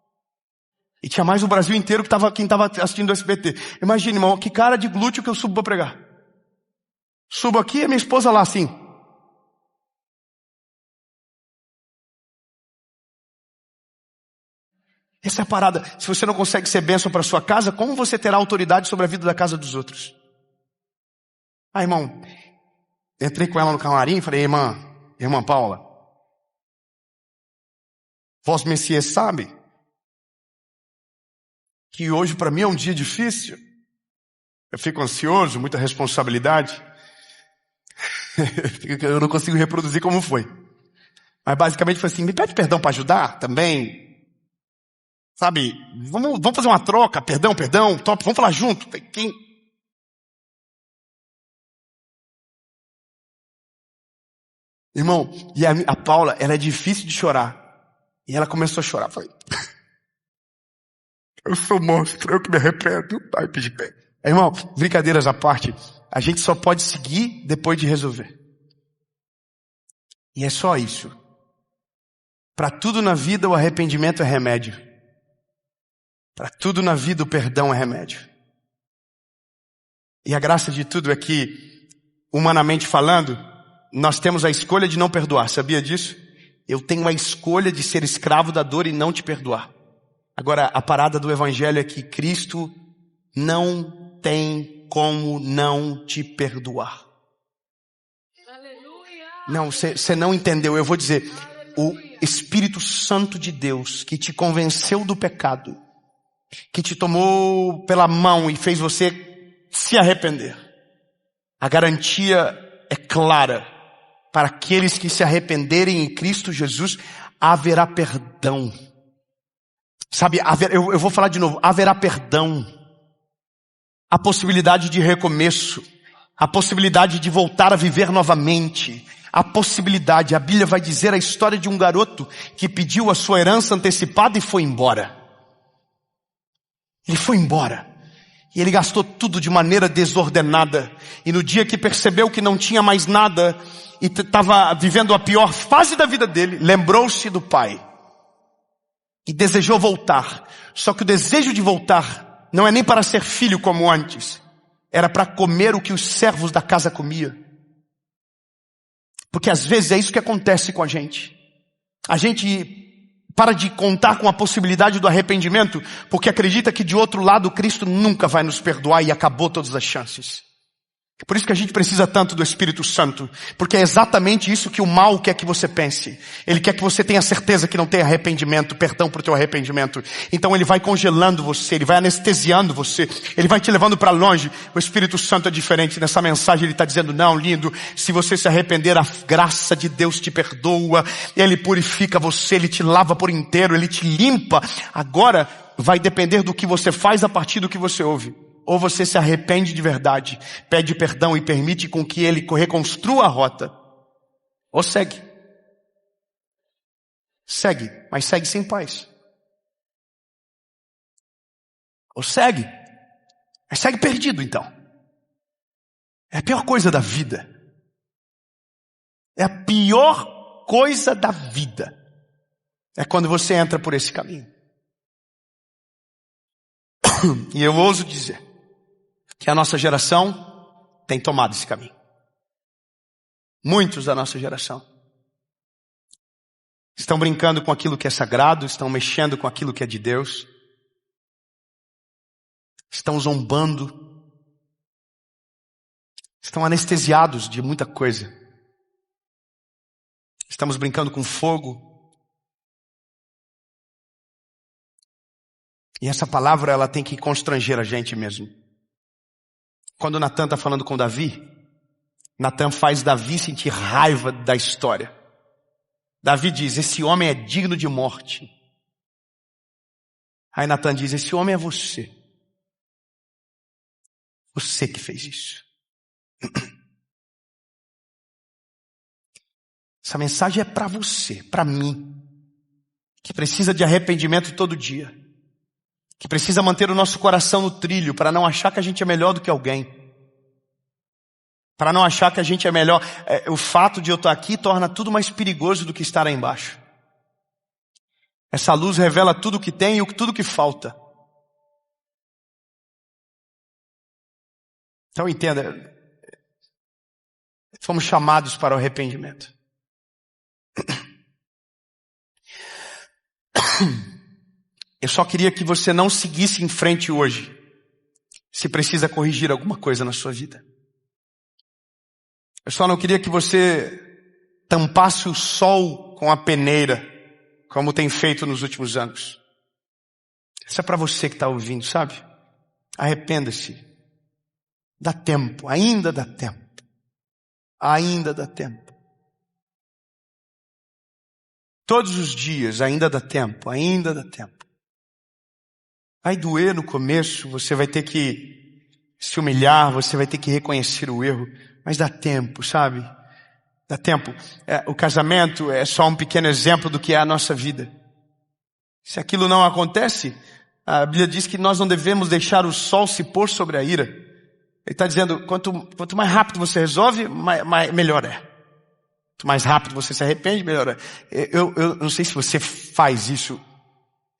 E tinha mais o Brasil inteiro quem estava assistindo o SBT. Imagina, irmão, que cara de glúteo que eu subo para pregar. Subo aqui e a minha esposa lá assim. Essa é a parada. Se você não consegue ser bênção para sua casa, como você terá autoridade sobre a vida da casa dos outros? Ah, irmão, entrei com ela no camarim e falei, irmã Paula, Vosso Messias sabe que hoje para mim é um dia difícil. Eu fico ansioso, muita responsabilidade. Eu não consigo reproduzir como foi. Mas basicamente foi assim, me pede perdão para ajudar também. Sabe, vamos fazer uma troca, perdão, top, vamos falar junto. Irmão, e a Paula, ela é difícil de chorar. E ela começou a chorar. Eu falei, eu sou monstro, eu que me arrependo. Ai, pedi bem. Irmão, brincadeiras à parte, a gente só pode seguir depois de resolver. E é só isso. Para tudo na vida o arrependimento é remédio. Para tudo na vida o perdão é remédio. E a graça de tudo é que, humanamente falando, nós temos a escolha de não perdoar. Sabia disso? Eu tenho a escolha de ser escravo da dor e não te perdoar. Agora, a parada do evangelho é que Cristo não tem como não te perdoar. Não, você não entendeu. Eu vou dizer, o Espírito Santo de Deus que te convenceu do pecado, que te tomou pela mão e fez você se arrepender. A garantia é clara. Para aqueles que se arrependerem em Cristo Jesus, haverá perdão. Sabe, eu vou falar de novo, haverá perdão. A possibilidade de recomeço. A possibilidade de voltar a viver novamente. A possibilidade, a Bíblia vai dizer a história de um garoto que pediu a sua herança antecipada e foi embora. Ele foi embora. E ele gastou tudo de maneira desordenada. E no dia que percebeu que não tinha mais nada e estava vivendo a pior fase da vida dele, lembrou-se do pai. E desejou voltar. Só que o desejo de voltar não é nem para ser filho como antes. Era para comer o que os servos da casa comiam. Porque às vezes é isso que acontece com a gente. A gente para de contar com a possibilidade do arrependimento, porque acredita que de outro lado Cristo nunca vai nos perdoar e acabou todas as chances. Por isso que a gente precisa tanto do Espírito Santo, porque é exatamente isso que o mal quer que você pense. Ele quer que você tenha certeza que não tem arrependimento, perdão para o teu arrependimento. Então ele vai congelando você, ele vai anestesiando você, ele vai te levando para longe. O Espírito Santo é diferente. Nessa mensagem ele está dizendo, não, lindo, se você se arrepender, a graça de Deus te perdoa, ele purifica você, ele te lava por inteiro, ele te limpa. Agora vai depender do que você faz a partir do que você ouve. Ou você se arrepende de verdade, pede perdão e permite com que ele reconstrua a rota. Ou segue. Segue, mas segue sem paz. Ou segue, mas segue perdido então. É a pior coisa da vida. É a pior coisa da vida. É quando você entra por esse caminho. E eu ouso dizer que a nossa geração tem tomado esse caminho. Muitos da nossa geração estão brincando com aquilo que é sagrado, estão mexendo com aquilo que é de Deus, estão zombando, estão anestesiados de muita coisa. Estamos brincando com fogo. E essa palavra ela tem que constranger a gente mesmo. Quando Natan está falando com Davi, Natan faz Davi sentir raiva da história. Davi diz, esse homem é digno de morte. Aí Natan diz, esse homem é você. Você que fez isso. Essa mensagem é para você, para mim, que precisa de arrependimento todo dia. Que precisa manter o nosso coração no trilho, para não achar que a gente é melhor do que alguém. Para não achar que a gente é melhor. O fato de eu estar aqui torna tudo mais perigoso do que estar aí embaixo. Essa luz revela tudo o que tem e tudo o que falta. Então entenda, fomos chamados para o arrependimento. Eu só queria que você não seguisse em frente hoje, se precisa corrigir alguma coisa na sua vida. Eu só não queria que você tampasse o sol com a peneira, como tem feito nos últimos anos. Isso é para você que está ouvindo, sabe? Arrependa-se. Dá tempo, ainda dá tempo. Ainda dá tempo. Todos os dias ainda dá tempo, ainda dá tempo. Vai doer no começo, você vai ter que se humilhar, você vai ter que reconhecer o erro, mas dá tempo, sabe? Dá tempo. O casamento é só um pequeno exemplo do que é a nossa vida. Se aquilo não acontece, a Bíblia diz que nós não devemos deixar o sol se pôr sobre a ira. Ele está dizendo, quanto mais rápido você resolve, melhor é. Quanto mais rápido você se arrepende, melhor é. Eu não sei se você faz isso,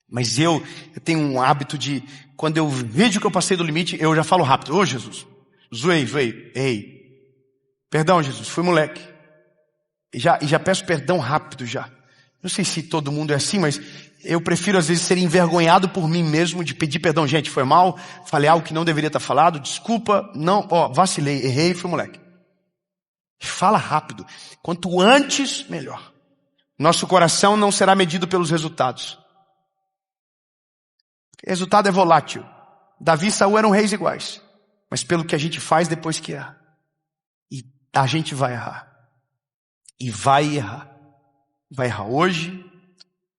mas eu tenho um hábito de, quando eu vejo que eu passei do limite, eu já falo rápido. Ô Jesus, zoei. Ei, perdão Jesus, fui moleque. E já peço perdão rápido já. Não sei se todo mundo é assim, mas eu prefiro às vezes ser envergonhado por mim mesmo de pedir perdão. Gente, foi mal, falei algo que não deveria estar falado, desculpa, não, vacilei, errei, fui moleque. Fala rápido. Quanto antes, melhor. Nosso coração não será medido pelos resultados. O resultado é volátil. Davi e Saul eram reis iguais, mas pelo que a gente faz depois que erra. E a gente vai errar. E vai errar. Vai errar hoje,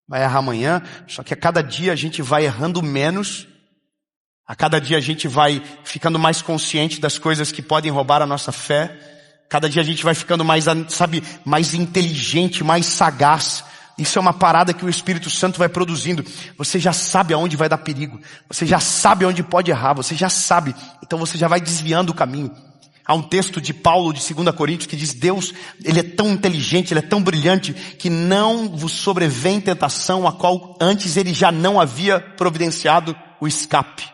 vai errar amanhã, só que a cada dia a gente vai errando menos, a cada dia a gente vai ficando mais consciente das coisas que podem roubar a nossa fé, cada dia a gente vai ficando mais, mais inteligente, mais sagaz. Isso é uma parada que o Espírito Santo vai produzindo. Você já sabe aonde vai dar perigo, você já sabe onde pode errar, você já sabe, então você já vai desviando o caminho. Há um texto de Paulo de 2 Coríntios que diz, Deus, Ele é tão inteligente, Ele é tão brilhante, que não vos sobrevém tentação a qual antes Ele já não havia providenciado o escape.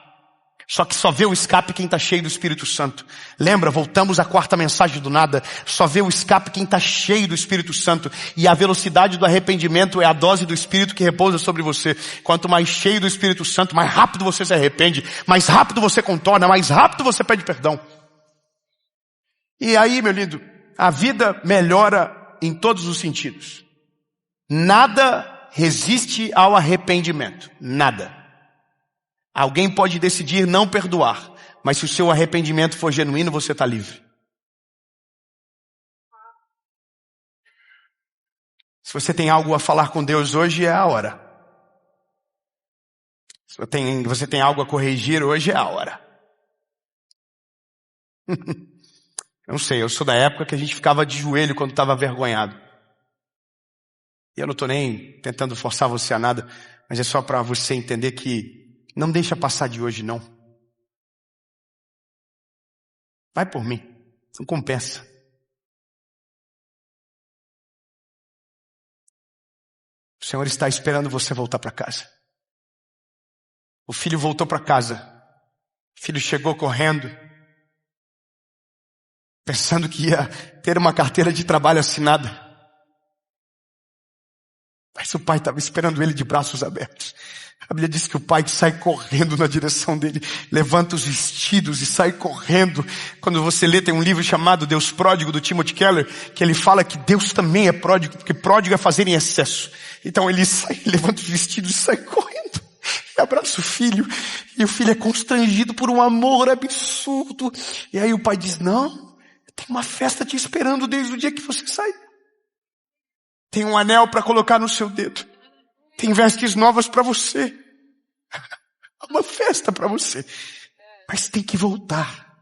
Só que só vê o escape quem está cheio do Espírito Santo. Lembra, voltamos à quarta mensagem do nada. Só vê o escape quem está cheio do Espírito Santo. E a velocidade do arrependimento é a dose do Espírito que repousa sobre você. Quanto mais cheio do Espírito Santo, mais rápido você se arrepende, mais rápido você contorna, mais rápido você pede perdão. E aí, meu lindo, a vida melhora em todos os sentidos. Nada resiste ao arrependimento. Nada. Alguém pode decidir não perdoar, mas se o seu arrependimento for genuíno, você está livre. Se você tem algo a falar com Deus hoje, é a hora. Se você tem algo a corrigir hoje, é a hora. Eu não sei, eu sou da época que a gente ficava de joelho quando estava avergonhado. E eu não estou nem tentando forçar você a nada, mas é só para você entender que não deixa passar de hoje, não. Vai por mim, não compensa. O Senhor está esperando você voltar para casa. O filho voltou para casa. O filho chegou correndo, pensando que ia ter uma carteira de trabalho assinada. Mas o pai estava esperando ele de braços abertos. A Bíblia diz que o pai sai correndo na direção dele, levanta os vestidos e sai correndo. Quando você lê, tem um livro chamado Deus Pródigo, do Timothy Keller, que ele fala que Deus também é pródigo, porque pródigo é fazer em excesso. Então ele sai, levanta os vestidos e sai correndo. E abraça o filho, e o filho é constrangido por um amor absurdo. E aí o pai diz, não, tem uma festa te esperando desde o dia que você sai. Tem um anel para colocar no seu dedo. Tem vestes novas para você. Uma festa para você. Mas tem que voltar.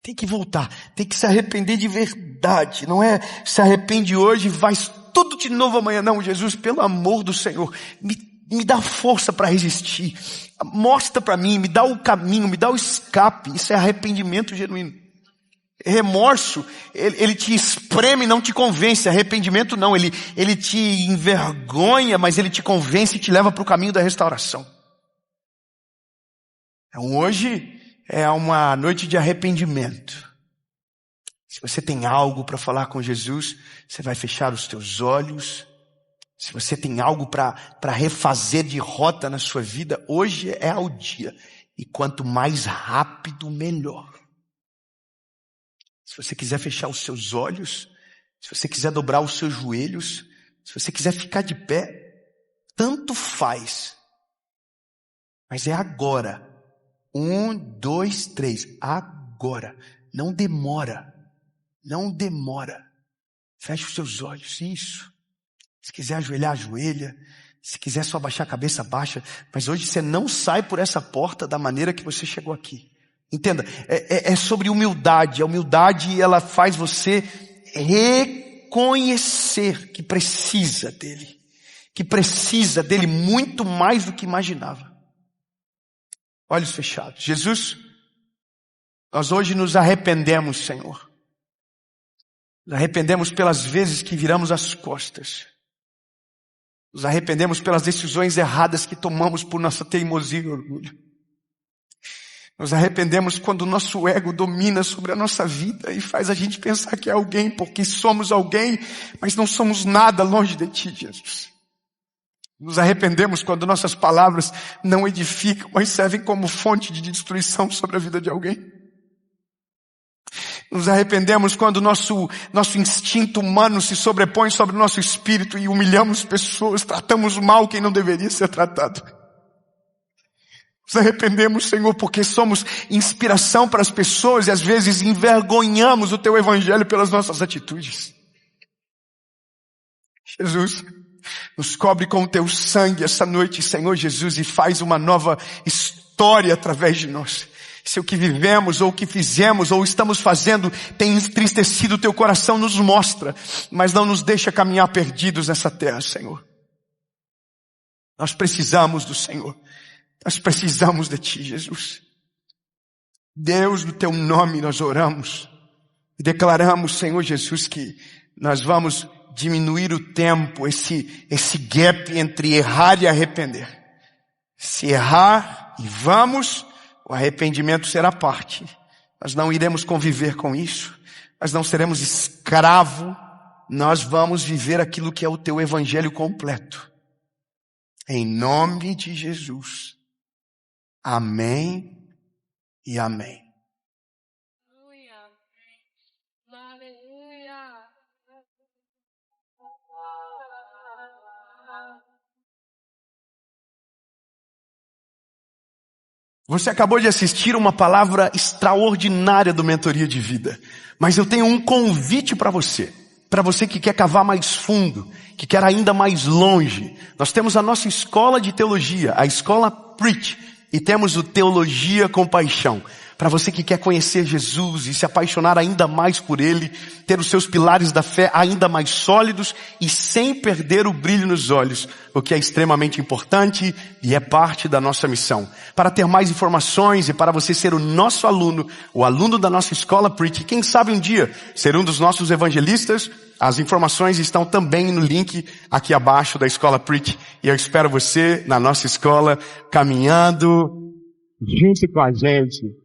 Tem que voltar. Tem que se arrepender de verdade. Não é se arrepende hoje e faz tudo de novo amanhã. Não, Jesus, pelo amor do Senhor, me dá força para resistir. Mostra para mim, me dá o caminho, me dá o escape. Isso é arrependimento genuíno. Remorso, ele te espreme e não te convence. Arrependimento não, ele te envergonha, mas ele te convence e te leva para o caminho da restauração. Então hoje é uma noite de arrependimento. Se você tem algo para falar com Jesus, você vai fechar os teus olhos. Se você tem algo para refazer de rota na sua vida, hoje é o dia. E quanto mais rápido, melhor. Se você quiser fechar os seus olhos, se você quiser dobrar os seus joelhos, se você quiser ficar de pé, tanto faz. Mas é agora. 1, 2, 3. Agora. Não demora. Não demora. Feche os seus olhos. Isso. Se quiser ajoelhar, ajoelha. Se quiser só abaixar a cabeça, abaixa. Mas hoje você não sai por essa porta da maneira que você chegou aqui. Entenda, é sobre humildade. A humildade, ela faz você reconhecer que precisa dele muito mais do que imaginava. Olhos fechados. Jesus, nós hoje nos arrependemos, Senhor. Nos arrependemos pelas vezes que viramos as costas. Nos arrependemos pelas decisões erradas que tomamos por nossa teimosia e orgulho. Nos arrependemos quando o nosso ego domina sobre a nossa vida e faz a gente pensar que é alguém, porque somos alguém, mas não somos nada longe de Ti, Jesus. Nos arrependemos quando nossas palavras não edificam, mas servem como fonte de destruição sobre a vida de alguém. Nos arrependemos quando nosso instinto humano se sobrepõe sobre o nosso espírito e humilhamos pessoas, tratamos mal quem não deveria ser tratado. Nos arrependemos, Senhor, porque somos inspiração para as pessoas e às vezes envergonhamos o Teu Evangelho pelas nossas atitudes. Jesus, nos cobre com o Teu sangue essa noite, Senhor Jesus, e faz uma nova história através de nós. Se o que vivemos, ou o que fizemos, ou estamos fazendo, tem entristecido o Teu coração, nos mostra, mas não nos deixa caminhar perdidos nessa terra, Senhor. Nós precisamos do Senhor. Nós precisamos de Ti, Jesus. Deus, no Teu nome nós oramos e declaramos, Senhor Jesus, que nós vamos diminuir o tempo, esse gap entre errar e arrepender. Se errar e vamos, o arrependimento será parte. Nós não iremos conviver com isso. Nós não seremos escravo. Nós vamos viver aquilo que é o Teu Evangelho completo. Em nome de Jesus. Amém e amém. Você acabou de assistir uma palavra extraordinária do Mentoria de Vida. Mas eu tenho um convite para você que quer cavar mais fundo, que quer ainda mais longe. Nós temos a nossa escola de teologia, a escola Preach, e temos o Teologia com Paixão. Para você que quer conhecer Jesus e se apaixonar ainda mais por Ele, ter os seus pilares da fé ainda mais sólidos e sem perder o brilho nos olhos, o que é extremamente importante e é parte da nossa missão. Para ter mais informações e para você ser o nosso aluno, o aluno da nossa escola Preach, quem sabe um dia ser um dos nossos evangelistas, as informações estão também no link aqui abaixo da escola Preach. E eu espero você na nossa escola caminhando junto com a gente